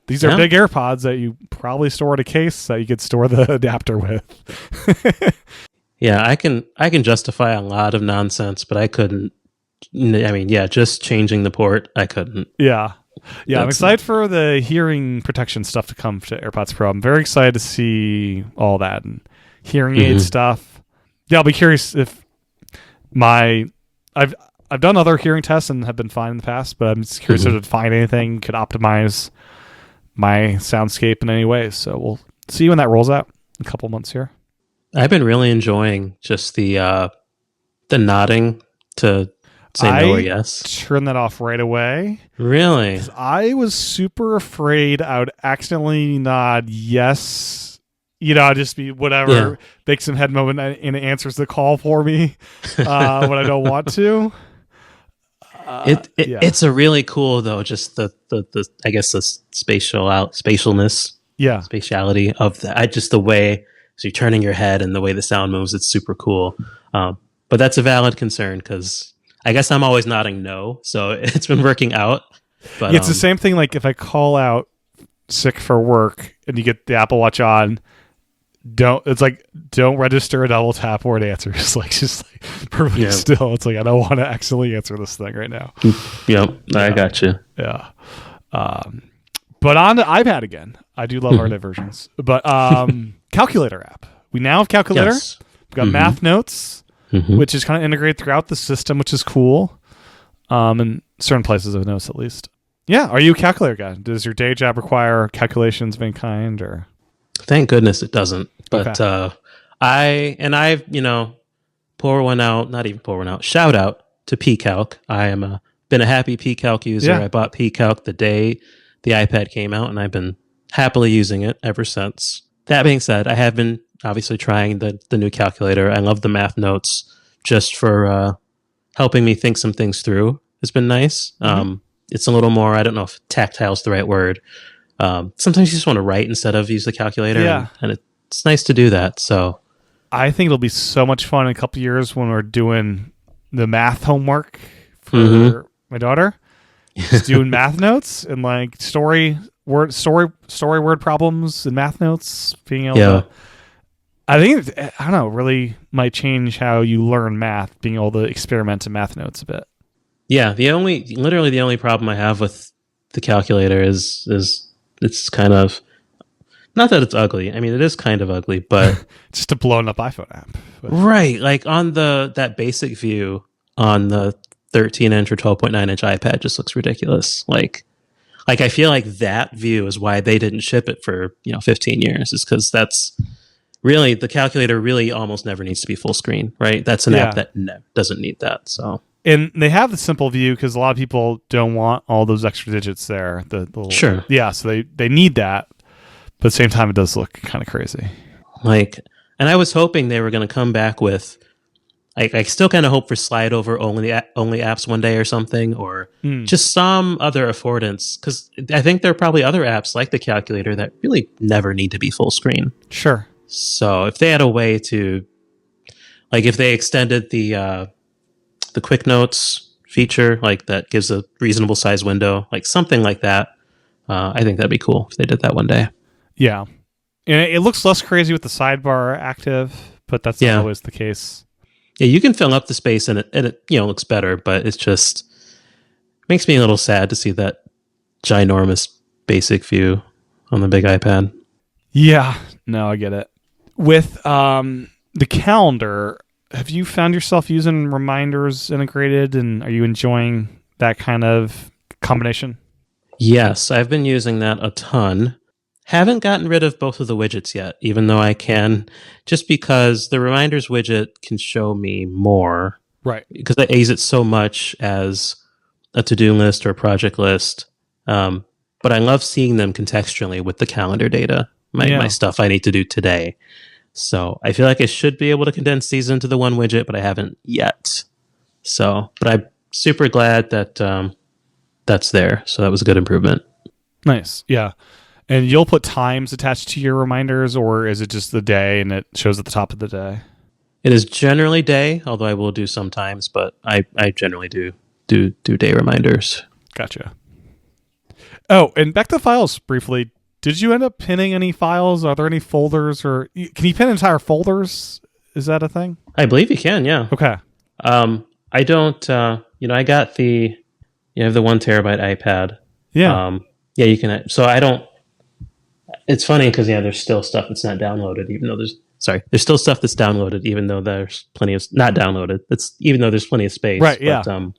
these are big AirPods that you probably store in a case that you could store the adapter with. Yeah, I can justify a lot of nonsense, but I couldn't. I mean, just changing the port, I couldn't. Yeah, I'm excited for the hearing protection stuff to come to AirPods Pro. I'm very excited to see all that and hearing aid stuff. Yeah, I'll be curious if I've done other hearing tests and have been fine in the past, but I'm just curious if it find anything could optimize my soundscape in any way. So we'll see when that rolls out in a couple months here. I've been really enjoying just the nodding to say no or yes. Turn that off right away. Really? I was super afraid I would accidentally nod yes. I'd just be whatever, make some head movement and it answers the call for me when I don't want to. It's a really cool though, just the I guess the spatialness, spatiality of that. Just the way so you're turning your head and the way the sound moves, it's super cool. But that's a valid concern because I guess I'm always nodding no, so it's been working out. But it's the same thing. Like if I call out sick for work and you get the Apple Watch on, don't register a double tap or an answer. Just perfectly still. It's like I don't want to accidentally answer this thing right now. Yep, I got you. Yeah. But on to iPad again. I do love our diversions. But calculator app. We now have calculator. Yes. We've got math notes, which is kind of integrated throughout the system, which is cool. In certain places of notes, at least. Yeah. Are you a calculator guy? Does your day job require calculations of any kind, or? Thank goodness it doesn't. But Okay. I've shout out to PCalc. I am been a happy PCalc user. Yeah. I bought PCalc the day the iPad came out, and I've been happily using it ever since. That being said, I have been obviously trying the new calculator. I love the math notes just for helping me think some things through. It's been nice. It's a little more, I don't know if tactile is the right word. Sometimes you just want to write instead of use the calculator. Yeah. And it's nice to do that. So I think it'll be so much fun in a couple of years when we're doing the math homework for my daughter. Just doing math notes and like story word problems and math notes. Being able to, I think I don't know, really might change how you learn math. Being able to experiment in math notes a bit. Yeah, literally the only problem I have with the calculator is it's kind of, not that it's ugly. I mean, it is kind of ugly, but just a blown up iPhone app. Right, like on that basic view on the 13-inch or 12.9-inch iPad just looks ridiculous. Like I feel like that view is why they didn't ship it for 15 years. Is because that's really, the calculator really almost never needs to be full screen, right? That's an app that doesn't need that. So. And they have the simple view because a lot of people don't want all those extra digits there. The little, sure. Yeah, so they need that. But at the same time, it does look kind of crazy. And I was hoping they were going to come back with, I still kind of hope for slide over only apps one day or something, or just some other affordance. Because I think there are probably other apps like the calculator that really never need to be full screen. Sure. So if they had a way to, like if they extended the quick notes feature, like that gives a reasonable size window, like something like that, I think that'd be cool if they did that one day. Yeah. And it looks less crazy with the sidebar active, but that's not always the case. Yeah, you can fill up the space and it looks better, but it's just makes me a little sad to see that ginormous basic view on the big iPad. Yeah, no, I get it. With the calendar, have you found yourself using reminders integrated, and are you enjoying that kind of combination? Yes, I've been using that a ton. Haven't gotten rid of both of the widgets yet, even though I can, just because the reminders widget can show me more. Right. Because I use it so much as a to-do list or a project list. But I love seeing them contextually with the calendar data, my stuff I need to do today. So I feel like I should be able to condense these into the one widget, but I haven't yet. So, but I'm super glad that that's there. So that was a good improvement. Nice. Yeah. And you'll put times attached to your reminders, or is it just the day and it shows at the top of the day? It is generally day, although I will do sometimes, but I generally do day reminders. Gotcha. Oh, and back to files briefly. Did you end up pinning any files? Are there any folders, or can you pin entire folders? Is that a thing? I believe you can, yeah. Okay. I don't, I got you have the 1 terabyte iPad. Yeah. Yeah, you can, so I don't, it's funny because, there's still stuff that's not downloaded, even though there's still stuff that's downloaded, even though there's plenty of, not downloaded. Even though there's plenty of space. Right, yeah. But,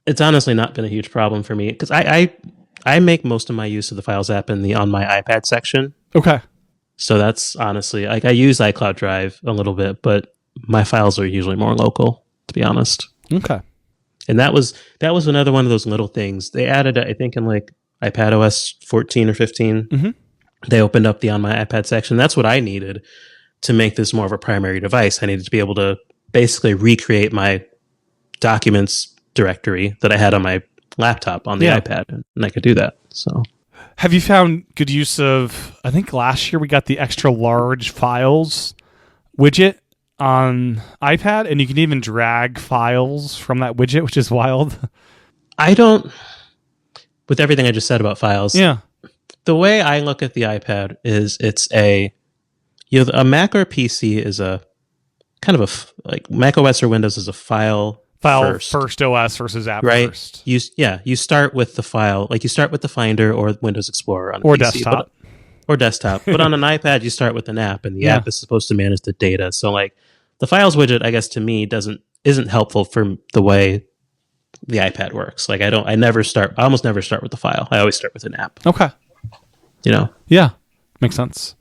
it's honestly not been a huge problem for me because I make most of my use of the Files app on my iPad section. Okay. So that's honestly, I use iCloud Drive a little bit, but my files are usually more local, to be honest. Okay. And that was another one of those little things. They added, I think, in like iPadOS 14 or 15, they opened up the On My iPad section. That's what I needed to make this more of a primary device. I needed to be able to basically recreate my documents directory that I had on my laptop on the iPad, and I could do that. So, have you found good use of, I think last year we got the extra large files widget on iPad, and you can even drag files from that widget, which is wild. I don't, with everything I just said about files. Yeah. The way I look at the iPad is a Mac or PC is a kind of like Mac OS or Windows is a file first OS versus app right? first. You start with the file, like you start with the Finder or Windows Explorer on a or PC, desktop. or desktop. But on an iPad, you start with an app, and the Yeah. app is supposed to manage the data. So like the Files widget, I guess to me isn't helpful for the way the iPad works. Like I almost never start with the file. I always start with an app. Okay. Yeah, makes sense.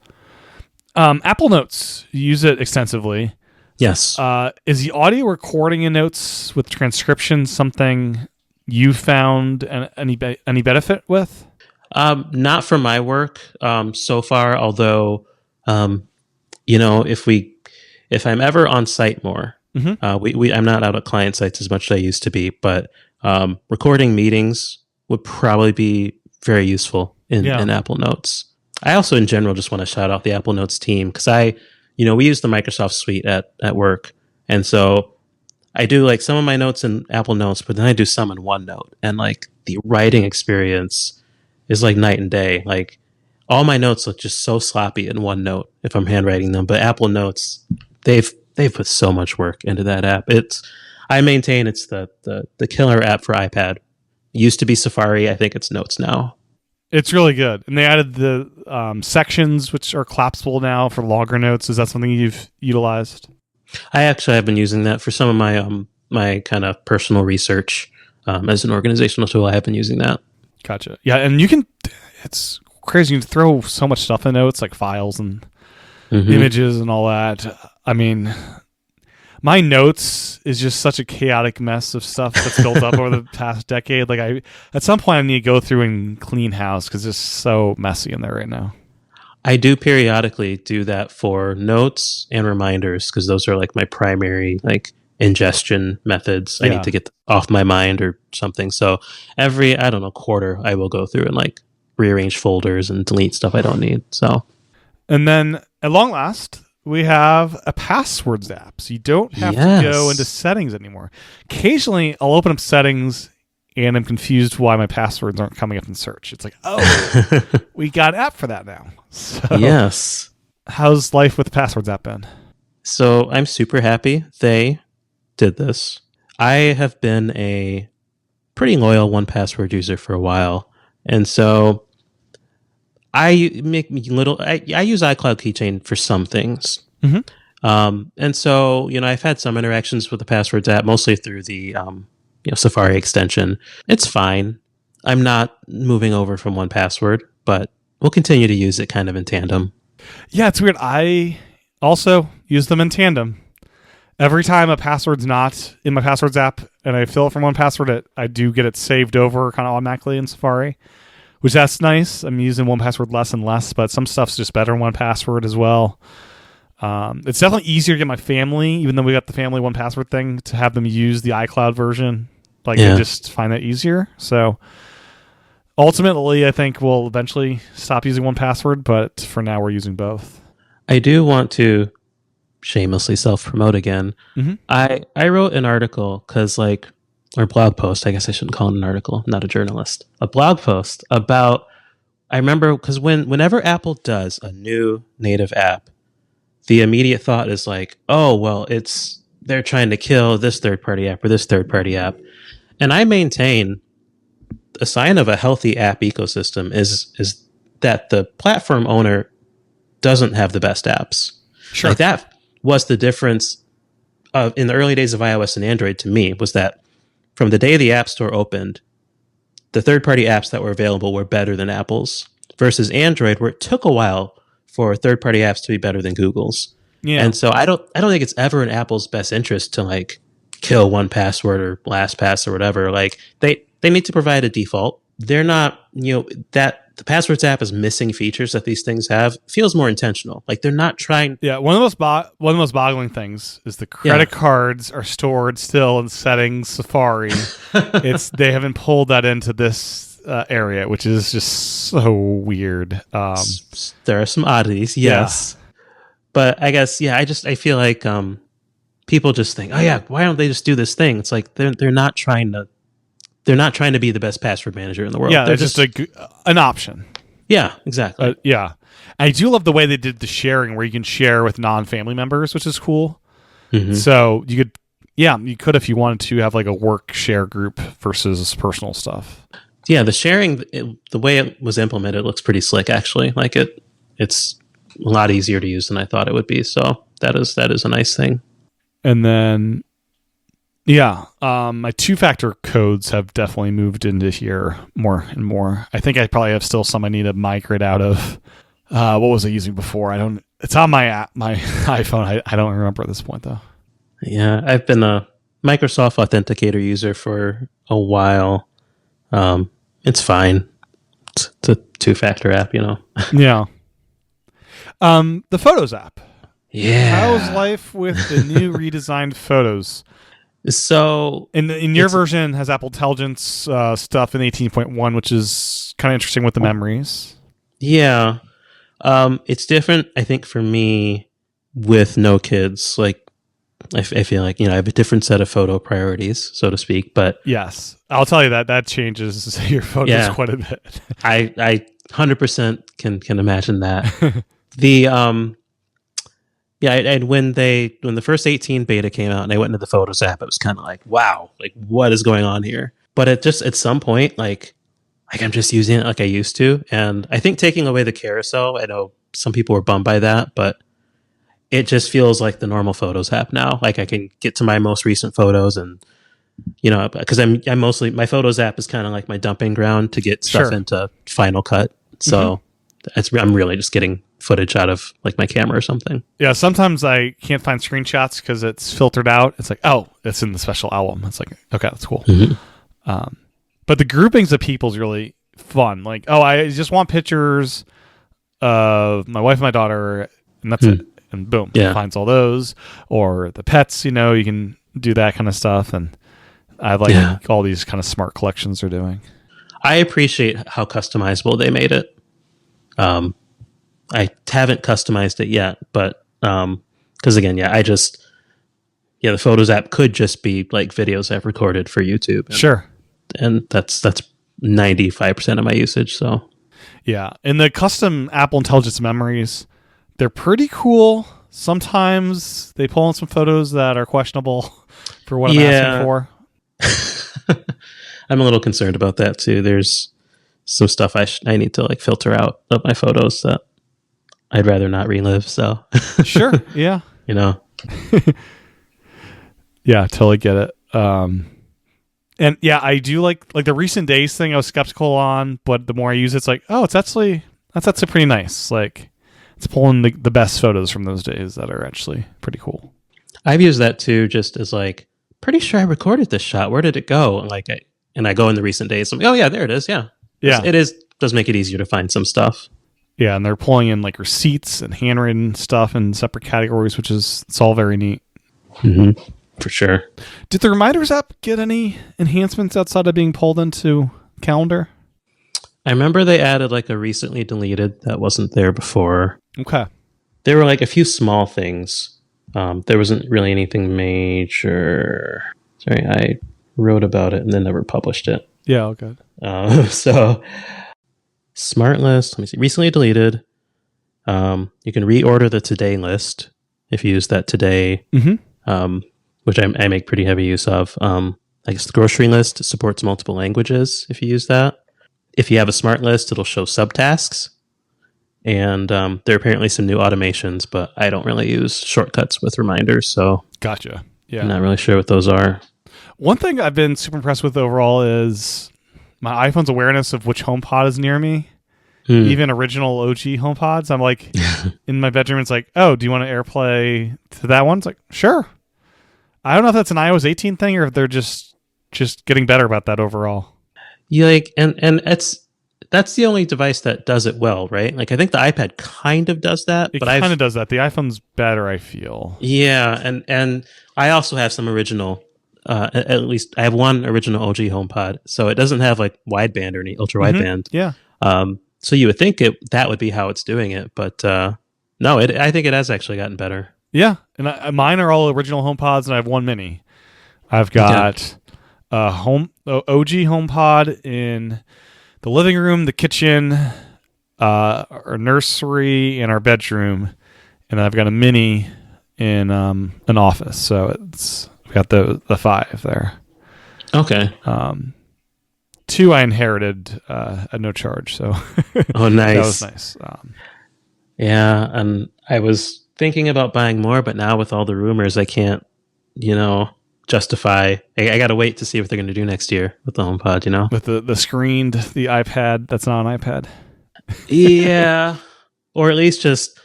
Apple Notes, you use it extensively. Yes. Is the audio recording in Notes with transcription something you found any benefit with? Not for my work so far. Although, if I'm ever on site more, I'm not out at client sites as much as I used to be. But recording meetings would probably be very useful in Apple Notes. I also, in general, just want to shout out the Apple Notes team because we use the Microsoft Suite at work. And so I do like some of my notes in Apple Notes, but then I do some in OneNote. And like the writing experience is like night and day. Like all my notes look just so sloppy in OneNote if I'm handwriting them. But Apple Notes, they've put so much work into that app. I maintain it's the killer app for iPad. It used to be Safari. I think it's Notes now. It's really good. And they added the sections, which are collapsible now for longer notes. Is that something you've utilized? I actually have been using that for some of my kind of personal research as an organizational tool. I have been using that. Gotcha. Yeah, and it's crazy. You can throw so much stuff in notes, like files and images and all that. I mean, my notes is just such a chaotic mess of stuff that's built up over the past decade. Like at some point I need to go through and clean house because it's so messy in there right now. I do periodically do that for notes and reminders because those are like my primary like ingestion methods. I need to get off my mind or something. So every, quarter, I will go through and like rearrange folders and delete stuff I don't need. So, and then at long last, we have a passwords app, so you don't have to go into settings anymore. Occasionally, I'll open up settings, and I'm confused why my passwords aren't coming up in search. It's like, oh, we got an app for that now. So, yes. How's life with the passwords app been? So I'm super happy they did this. I have been a pretty loyal 1Password user for a while, and so I use iCloud Keychain for some things. And so, I've had some interactions with the Passwords app, mostly through the Safari extension. It's fine. I'm not moving over from 1Password, but we'll continue to use it kind of in tandem. Yeah, it's weird. I also use them in tandem. Every time a password's not in my Passwords app and I fill it from 1Password, I do get it saved over kind of automatically in Safari. Which that's nice. I'm using 1Password less and less, but some stuff's just better in 1Password as well. It's definitely easier to get my family, even though we got the family 1Password thing, to have them use the iCloud version. I just find that easier. So ultimately, I think we'll eventually stop using 1Password, but for now, we're using both. I do want to shamelessly self-promote again. I wrote an article or blog post. I guess I shouldn't call it an article. I'm not a journalist. A blog post about, I remember, because whenever Apple does a new native app, the immediate thought is like, oh, well, they're trying to kill this third-party app or this third-party app. And I maintain a sign of a healthy app ecosystem is that the platform owner doesn't have the best apps. Sure. Like that was the difference in the early days of iOS and Android to me, was that from the day the App Store opened, the third-party apps that were available were better than Apple's, versus Android, where it took a while for third-party apps to be better than Google's. Yeah. And so I don't think it's ever in Apple's best interest to like kill 1Password or LastPass or whatever. Like they need to provide a default. They're not, that the Passwords app is missing features that these things have feels more intentional. Like they're not trying. Yeah, one of the most boggling things is the credit cards are stored still in settings Safari. They haven't pulled that into this area, which is just so weird. There are some oddities, yes, but I guess I feel like people just think, oh yeah, why don't they just do this thing? It's like they're not trying to be the best password manager in the world. Yeah, they're just an option. Yeah, exactly. Yeah. I do love the way they did the sharing where you can share with non-family members, which is cool. Mm-hmm. So you could if you wanted to have like a work share group versus personal stuff. Yeah, the sharing, the way it was implemented looks pretty slick, actually. Like it's a lot easier to use than I thought it would be. So that is a nice thing. And then, my two-factor codes have definitely moved into here more and more. I think I probably have still some I need to migrate out of. What was I using before? It's on my app, my iPhone. I don't remember at this point though. Yeah, I've been a Microsoft Authenticator user for a while. It's fine. It's a two-factor app, Yeah. The Photos app. Yeah. How's life with the new redesigned Photos? So in your version has Apple Intelligence stuff in 18.1, which is kind of interesting with the memories. Yeah. It's different, I think, for me with no kids. Like, I feel like, I have a different set of photo priorities, so to speak. But yes, I'll tell you that changes your photos quite a bit. I 100% can imagine that. When the first 18 beta came out and I went into the Photos app, it was kind of like, wow, like what is going on here? But it just at some point, like I'm just using it like I used to, and I think taking away the carousel, I know some people were bummed by that, but it just feels like the normal Photos app now. Like I can get to my most recent photos, and because I'm mostly, my Photos app is kind of like my dumping ground to get stuff into Final Cut. So I'm really just getting footage out of like my camera or something. Yeah, sometimes I can't find screenshots because it's filtered out. It's like, oh, it's in the special album. It's like, okay, that's cool. But the groupings of people is really fun. Like, oh, I just want pictures of my wife and my daughter, and that's it. And boom, it finds all those. Or the pets, you can do that kind of stuff. And I like all these kind of smart collections they're doing. I appreciate how customizable they made it. I haven't customized it yet, but because again, the Photos app could just be like videos I've recorded for YouTube. And that's 95% of my usage. So yeah, and the custom Apple Intelligence memories, they're pretty cool. Sometimes they pull in some photos that are questionable for what I'm asking for. I'm a little concerned about that too. There's some stuff I need to like filter out of my photos that I'd rather not relive. So sure, yeah, yeah, totally get it. And yeah, I do like the recent days thing. I was skeptical on, but the more I use it, it's like, oh, that's actually pretty nice. Like it's pulling the best photos from those days that are actually pretty cool. I've used that too, just as like, pretty sure I recorded this shot. Where did it go? And I go in the recent days. I'm like, oh yeah, there it is. Yeah. It does make it easier to find some stuff. Yeah, and they're pulling in like receipts and handwritten stuff in separate categories, it's all very neat. Mm-hmm. For sure. Did the Reminders app get any enhancements outside of being pulled into Calendar? I remember they added like a recently deleted that wasn't there before. Okay. There were like a few small things. There wasn't really anything major. Sorry, I wrote about it and then never published it. Yeah, all good. So, Smart List, let me see, recently deleted. You can reorder the Today list if you use that Today, which I make pretty heavy use of. I guess the Grocery list supports multiple languages if you use that. If you have a Smart List, it'll show subtasks. And there are apparently some new automations, but I don't really use shortcuts with reminders, so gotcha. Yeah, I'm not really sure what those are. One thing I've been super impressed with overall is my iPhone's awareness of which HomePod is near me. Even original OG HomePods, I'm like in my bedroom. It's like, oh, do you want to AirPlay to that one? It's like, sure. I don't know if that's an iOS 18 thing or if they're just getting better about that overall. Yeah, like, and that's the only device that does it well, right? Like, I think the iPad kind of does that, but it kind of does that. The iPhone's better, I feel. Yeah, and I also have some original. At least I have one original OG HomePod, so it doesn't have like wideband or any ultra wideband. Yeah. So you would think that would be how it's doing it, but no, I think it has actually gotten better. Yeah, and mine are all original HomePods, and I have one mini. I've got OG HomePod in the living room, the kitchen, our nursery and our bedroom, and then I've got a mini in an office. So we've got the 5 there. Okay. 2 I inherited at no charge. So Oh, nice. That was nice. Yeah, and I was thinking about buying more, but now with all the rumors, I can't, justify. I got to wait to see what they're going to do next year with the HomePod. With the screened, the iPad that's not an iPad. Yeah, or at least just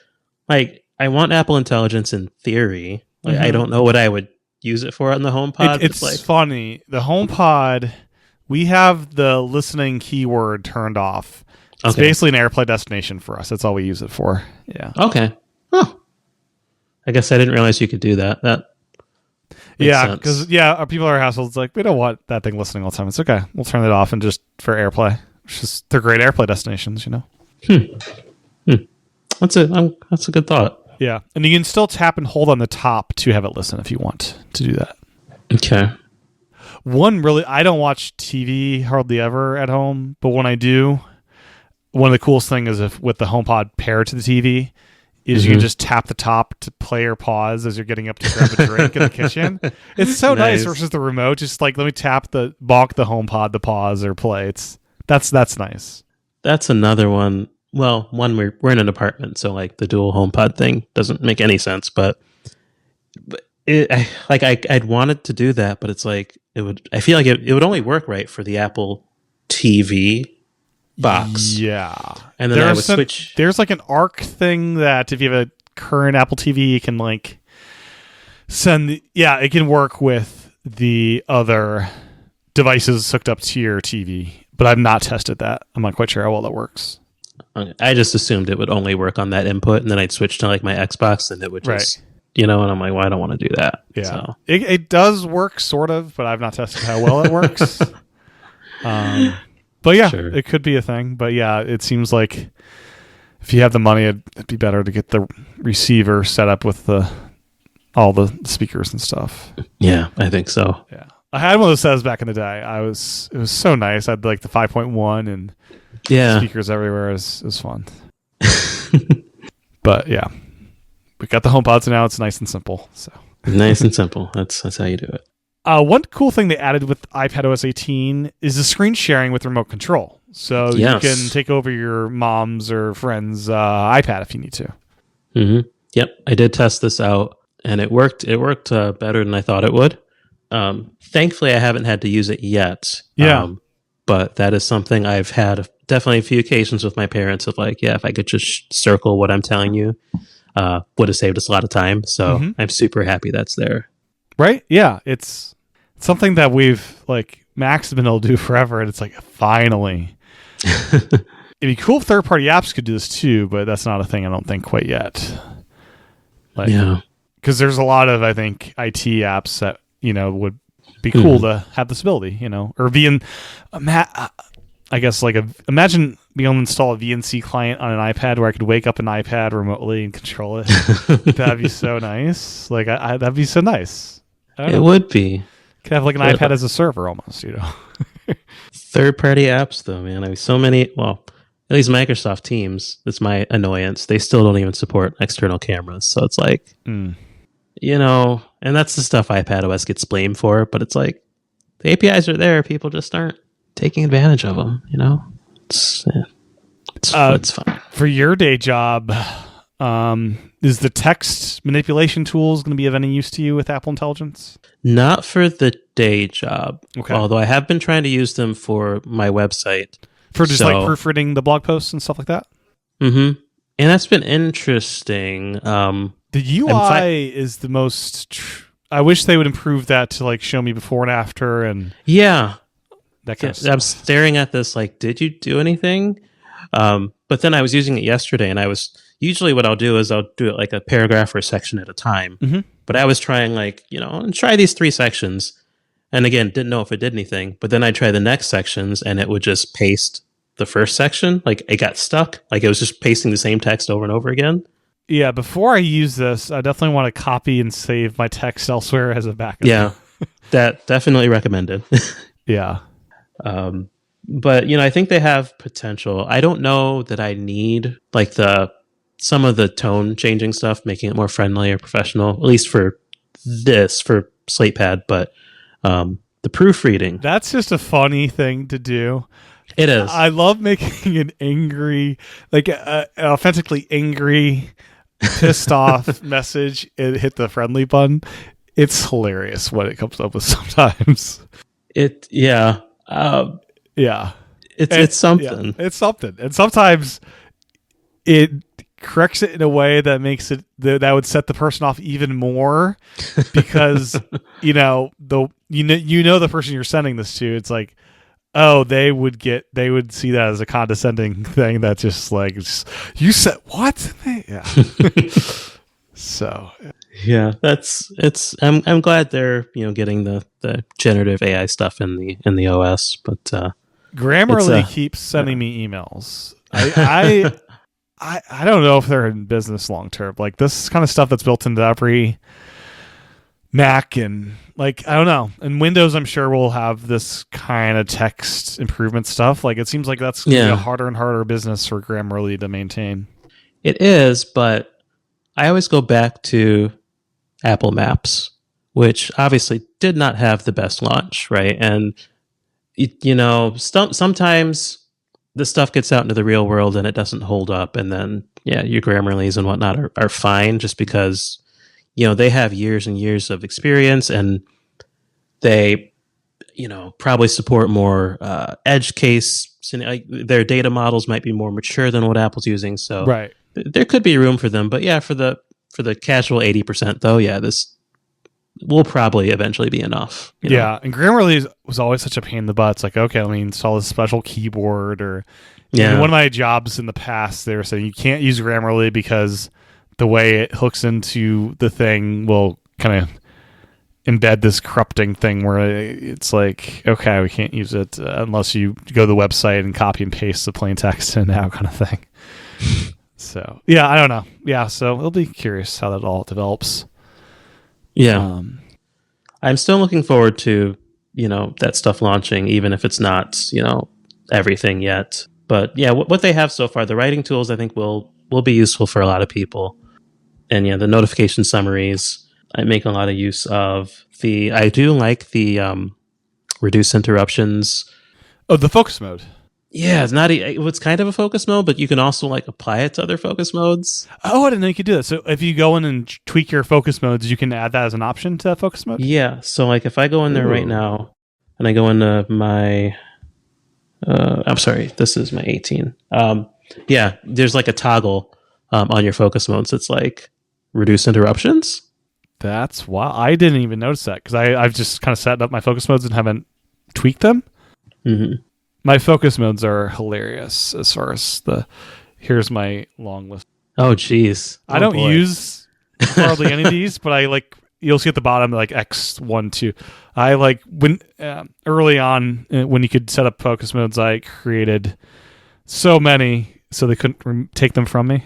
like I want Apple Intelligence in theory. Like, I don't know what I would use it for on the HomePod. It's like funny. The HomePod, we have the listening keyword turned off. It's basically an AirPlay destination for us. That's all we use it for. Yeah. Okay. Oh. I guess I didn't realize you could do that. That makes sense. Because our people in our households like we don't want that thing listening all the time. It's okay. We'll turn it off and just for AirPlay. It's just they're great AirPlay destinations, That's a good thought. Yeah, and you can still tap and hold on the top to have it listen if you want to do that. Okay. I don't watch TV hardly ever at home, but when I do, one of the coolest things is with the HomePod paired to the TV is you can just tap the top to play or pause as you're getting up to grab a drink in the kitchen. It's so nice versus the remote. Just like let me bonk the HomePod, the pause or play. That's nice. That's another one. Well, one we're in an apartment, so like the dual HomePod thing doesn't make any sense. But I'd wanted to do that, but it's like it would. I feel like it would only work right for the Apple TV box. Yeah, and then I would switch. There's like an ARC thing that if you have a current Apple TV, you can like send. It can work with the other devices hooked up to your TV, but I've not tested that. I'm not quite sure how well that works. I just assumed it would only work on that input, and then I'd switch to like my Xbox, and it would just, and I'm like, well, I don't want to do that. Yeah, so. It does work sort of, but I've not tested how well it works. But yeah, sure. It could be a thing. But yeah, it seems like if you have the money, it'd be better to get the receiver set up with all the speakers and stuff. Yeah, I think so. Yeah, I had one of those setups back in the day. It was so nice. I had like the 5.1 and speakers everywhere. It was fun. But yeah, we got the HomePods now. It's nice and simple. So nice and simple. That's how you do it. One cool thing they added with iPadOS 18 is the screen sharing with remote control. So you can take over your mom's or friend's iPad if you need to. Mm-hmm. Yep, I did test this out, and it worked. It worked better than I thought it would. Thankfully, I haven't had to use it yet. Yeah. But that is something I've had definitely a few occasions with my parents of like, if I could just circle what I'm telling you, would have saved us a lot of time. So I'm super happy that's there. Right? Yeah. It's something that we've like Max has been able to do forever. And it's like, finally. It'd be cool if third-party apps could do this too, but that's not a thing I don't think quite yet. Because there's a lot of, I think, IT apps that, would be cool to have this ability, or I guess imagine being able to install a VNC client on an iPad where I could wake up an iPad remotely and control it. That'd be so nice. That'd be so nice. It would be. Could have like an iPad as a server almost, Third-party apps though, man. I mean, so many, well, at least Microsoft Teams, that's my annoyance. They still don't even support external cameras. So it's like, and that's the stuff iPadOS gets blamed for, but it's like, the APIs are there. People just aren't taking advantage of them, It's fine. For your day job, is the text manipulation tools going to be of any use to you with Apple Intelligence? Not for the day job. Okay. Although I have been trying to use them for my website. For just like proofreading the blog posts and stuff like that? Mm-hmm. And that's been interesting. The UI is the most... I wish they would improve that to like show me before and after and... Yeah. That kind of stuff. I'm staring at this like, did you do anything? But then I was using it yesterday, and usually what I'll do is I'll do it like a paragraph or a section at a time. Mm-hmm. But I was trying and try these 3 sections. And again, didn't know if it did anything. But then I try the next sections, and it would just paste the first section. Like it got stuck. Like it was just pasting the same text over and over again. Yeah, before I use this, I definitely want to copy and save my text elsewhere as a backup. Yeah, that definitely recommended. Yeah. But I think they have potential. I don't know that I need like some of the tone changing stuff, making it more friendly or professional, at least for SlatePad. But the proofreading, That's just a funny thing to do. it is. I love making an angry, like an authentically angry, pissed off message and hit the friendly button. It's hilarious what it comes up with sometimes. Yeah. Yeah. It's something. Yeah, it's something. And sometimes it corrects it in a way that makes it that would set the person off even more because the person you're sending this to, it's like, oh, they would see that as a condescending thing that's just like, you said what? Yeah. So yeah, I'm glad they're getting the generative AI stuff in the OS, but Grammarly keeps sending me emails. I don't know if they're in business long term. Like this kind of stuff that's built into every Mac and like I don't know. And Windows, I'm sure will have this kind of text improvement stuff. Like it seems like that's gonna be a harder and harder business for Grammarly to maintain. It is, but I always go back to Apple Maps, which obviously did not have the best launch, right? And sometimes the stuff gets out into the real world and it doesn't hold up, and then your Grammarly's and whatnot are fine just because they have years and years of experience, and they probably support more edge case. Like their data models might be more mature than what Apple's using, so right. There could be room for them. But for the casual 80% though, this will probably eventually be enough. Yeah, and Grammarly was always such a pain in the butt. It's like, okay, let me install this special keyboard, or one of my jobs in the past, they were saying you can't use Grammarly because the way it hooks into the thing will kind of embed this corrupting thing where it's like, okay, we can't use it unless you go to the website and copy and paste the plain text and now kind of thing. So I don't know. Yeah, so it'll be curious how that all develops. Yeah. I'm still looking forward to, that stuff launching, even if it's not, everything yet. But what they have so far, the writing tools, I think will be useful for a lot of people. And the notification summaries, I make a lot of use of. I do like the reduce interruptions. Oh, the focus mode. Yeah, it's kind of a focus mode, but you can also like apply it to other focus modes. Oh, I didn't know you could do that. So if you go in and tweak your focus modes, you can add that as an option to that focus mode? Yeah, so like if I go in there right now, and I go into my, I'm sorry, this is my 18. There's like a toggle on your focus modes. It's like reduce interruptions. That's wild. I didn't even notice that because I've just kind of set up my focus modes and haven't tweaked them. Mm-hmm. My focus modes are hilarious as far as here's my long list. Oh, geez. I don't use hardly any of these, but I like, you'll see at the bottom, like X1, 2. I like when early on when you could set up focus modes, I created so many so they couldn't take them from me.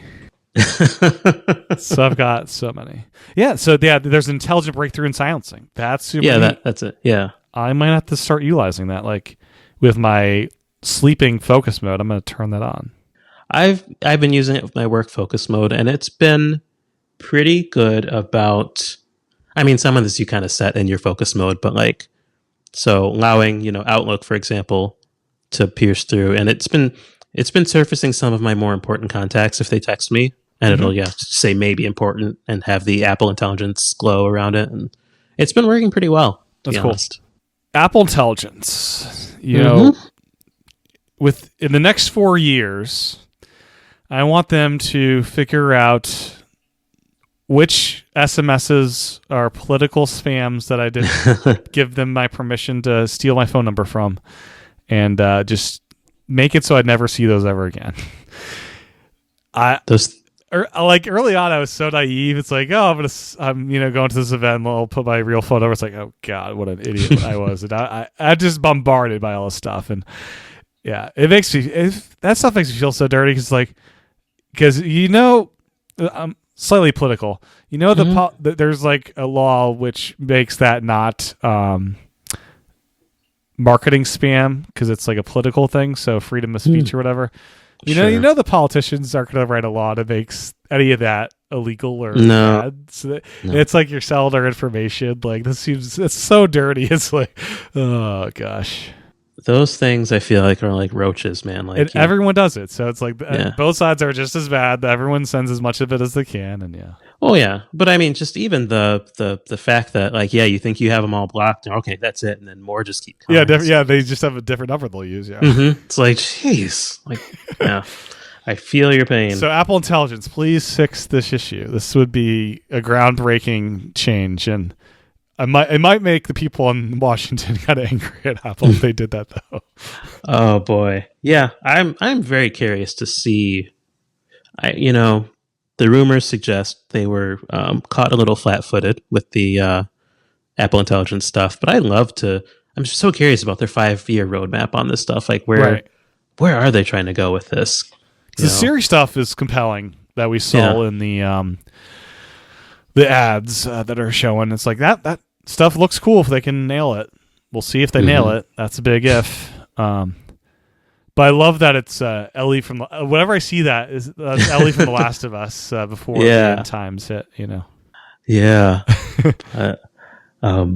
So I've got so many. So there's intelligent breakthrough and silencing. That's super neat. That's it. Yeah. I might have to start utilizing that. Like with my sleeping focus mode, I'm going to turn that on. I've been using it with my work focus mode, and it's been pretty good about. I mean, some of this you kind of set in your focus mode, but like, so allowing Outlook, for example, to pierce through, and it's been surfacing some of my more important contacts if they text me, and it'll say maybe important and have the Apple Intelligence glow around it, and it's been working pretty well. That's cool. Apple Intelligence, in the next 4 years, I want them to figure out which SMSs are political spams that I didn't give them my permission to steal my phone number from, and just make it so I'd never see those ever again. Like early on, I was so naive. It's like, oh, I'm going to this event. And I'll put my real phone number. It's like, oh god, what an idiot I was. And I just bombarded by all this stuff. And it makes me that stuff makes me feel so dirty because I'm slightly political. There's like a law which makes that not marketing spam because it's like a political thing, so freedom of speech or whatever. You know, the politicians aren't going to write a law that makes any of that illegal or bad. So it's like you're selling our information. Like it's so dirty. It's like, oh gosh. Those things I feel like are like roaches, man. Like everyone does it, so it's like both sides are just as bad. Everyone sends as much of it as they can, and Oh yeah, but I mean, just even the fact that like you think you have them all blocked, and okay, that's it, and then more just keep coming. They just have a different number they'll use. It's like, jeez, like I feel your pain. So Apple Intelligence, please fix this issue. This would be a groundbreaking change, and it might make the people in Washington kind of angry at Apple if they did that, though. Oh boy, yeah. I'm very curious to see. The rumors suggest they were caught a little flat-footed with the Apple Intelligence stuff, but I'm just so curious about their 5-year roadmap on this stuff. Like, where are they trying to go with this? The Siri stuff is compelling that we saw in the ads that are showing. It's like that stuff looks cool if they can nail it. We'll see if they nail it. That's a big if. But I love that it's Ellie from whenever I see that is Ellie from The Last of Us before the end times hit. Yeah. But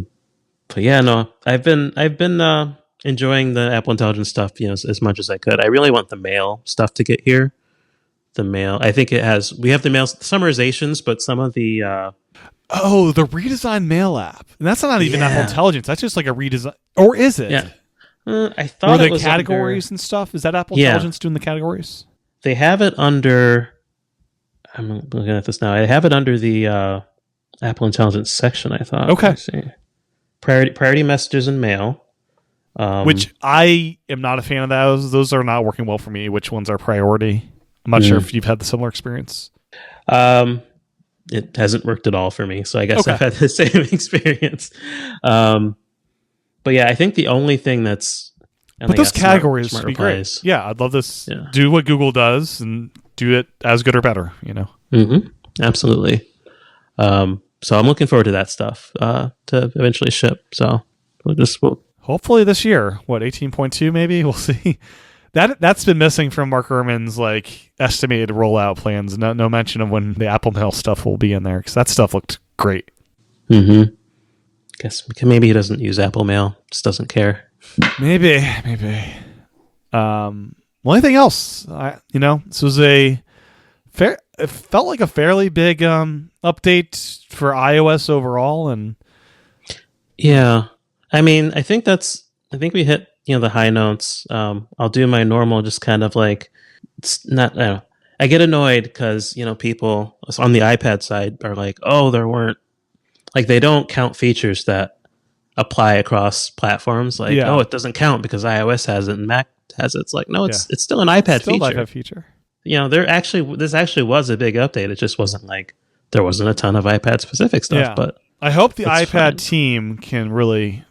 yeah, no, I've been enjoying the Apple Intelligence stuff, as much as I could. I really want the mail stuff to get here. The mail, I think we have the mail summarizations, but some of the the redesigned mail app, and that's not even Apple Intelligence. That's just like a redesign, or is it? Yeah. I thought it was categories and stuff. Is that Apple Intelligence doing the categories? They have it under. I'm looking at this now. I have it under the Apple Intelligence section. I thought. Okay. Let's see. Priority messages and mail. Which I am not a fan of those. Those are not working well for me. Which ones are priority? I'm not sure if you've had the similar experience. It hasn't worked at all for me, so I guess I've had the same experience. But yeah, I think the only thing that's... But those categories would be replies. Great. Yeah, I'd love this. Yeah. Do what Google does and do it as good or better, Absolutely. So I'm looking forward to that stuff to eventually ship. So we'll hopefully this year. What, 18.2 maybe? We'll see. That's been missing from Mark Gurman's estimated rollout plans. No mention of when the Apple Mail stuff will be in there, because that stuff looked great. Mm-hmm. Guess maybe he doesn't use Apple Mail, just doesn't care. Maybe. Well, anything else? This was it felt like a fairly big update for iOS overall, and yeah, I mean, I think we hit the high notes. I'll do my normal, just kind of like it's not. I get annoyed because people on the iPad side are like, oh, there weren't. Like, they don't count features that apply across platforms. Like, it doesn't count because iOS has it and Mac has it. It's like, no, it's still an iPad feature. iPad feature. This actually was a big update. It just wasn't like there wasn't a ton of iPad specific stuff. Yeah. But I hope the iPad team can really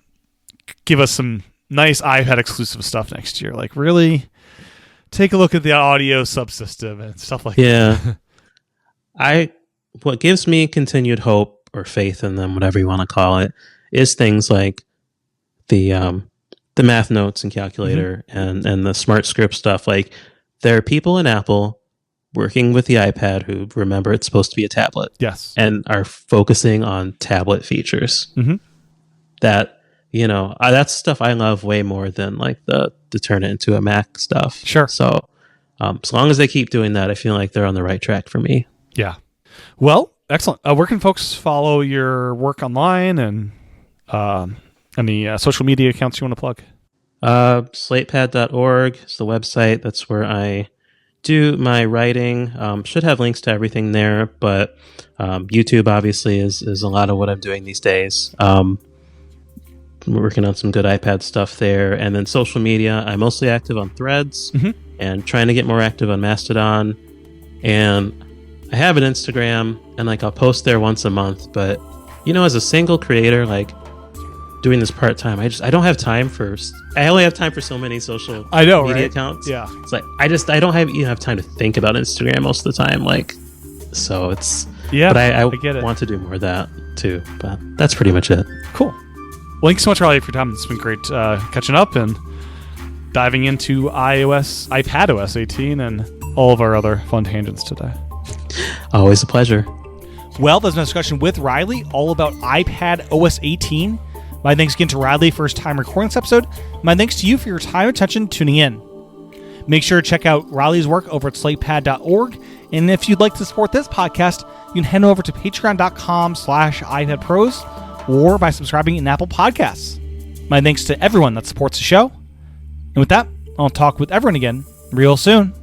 give us some nice iPad exclusive stuff next year. Like, really take a look at the audio subsystem and stuff like that. What gives me continued hope or faith in them, whatever you want to call it, is things like the math notes and calculator and the smart script stuff. Like, there are people in Apple working with the iPad who remember it's supposed to be a tablet. Yes. And are focusing on tablet features. Mm-hmm. That, that's stuff I love way more than like the turn it into a Mac stuff. Sure. So as long as they keep doing that, I feel like they're on the right track for me. Yeah. Well, excellent. Where can folks follow your work online, and any social media accounts you want to plug? Slatepad.org is the website. That's where I do my writing. Should have links to everything there, but YouTube obviously is a lot of what I'm doing these days. We're working on some good iPad stuff there. And then social media, I'm mostly active on Threads and trying to get more active on Mastodon. And I have an Instagram, and I'll post there once a month, but as a single creator, doing this part-time, I don't have time I only have time for so many social media accounts. Yeah. It's like I don't even have time to think about Instagram most of the time. So it's but I get it. want to do more of that too. But that's pretty much it. Cool. Well, thanks so much, Riley, for your time. It's been great catching up and diving into iPadOS 18 and all of our other fun tangents today. Always a pleasure. Well, there's a discussion with Riley all about iPadOS 18. My thanks again to Riley for his time recording this episode. My thanks to you for your time and attention tuning in. Make sure to check out Riley's work over at slatepad.org. And if you'd like to support this podcast, you can head over to patreon.com/iPadPros or by subscribing in Apple Podcasts. My thanks to everyone that supports the show. And with that, I'll talk with everyone again real soon.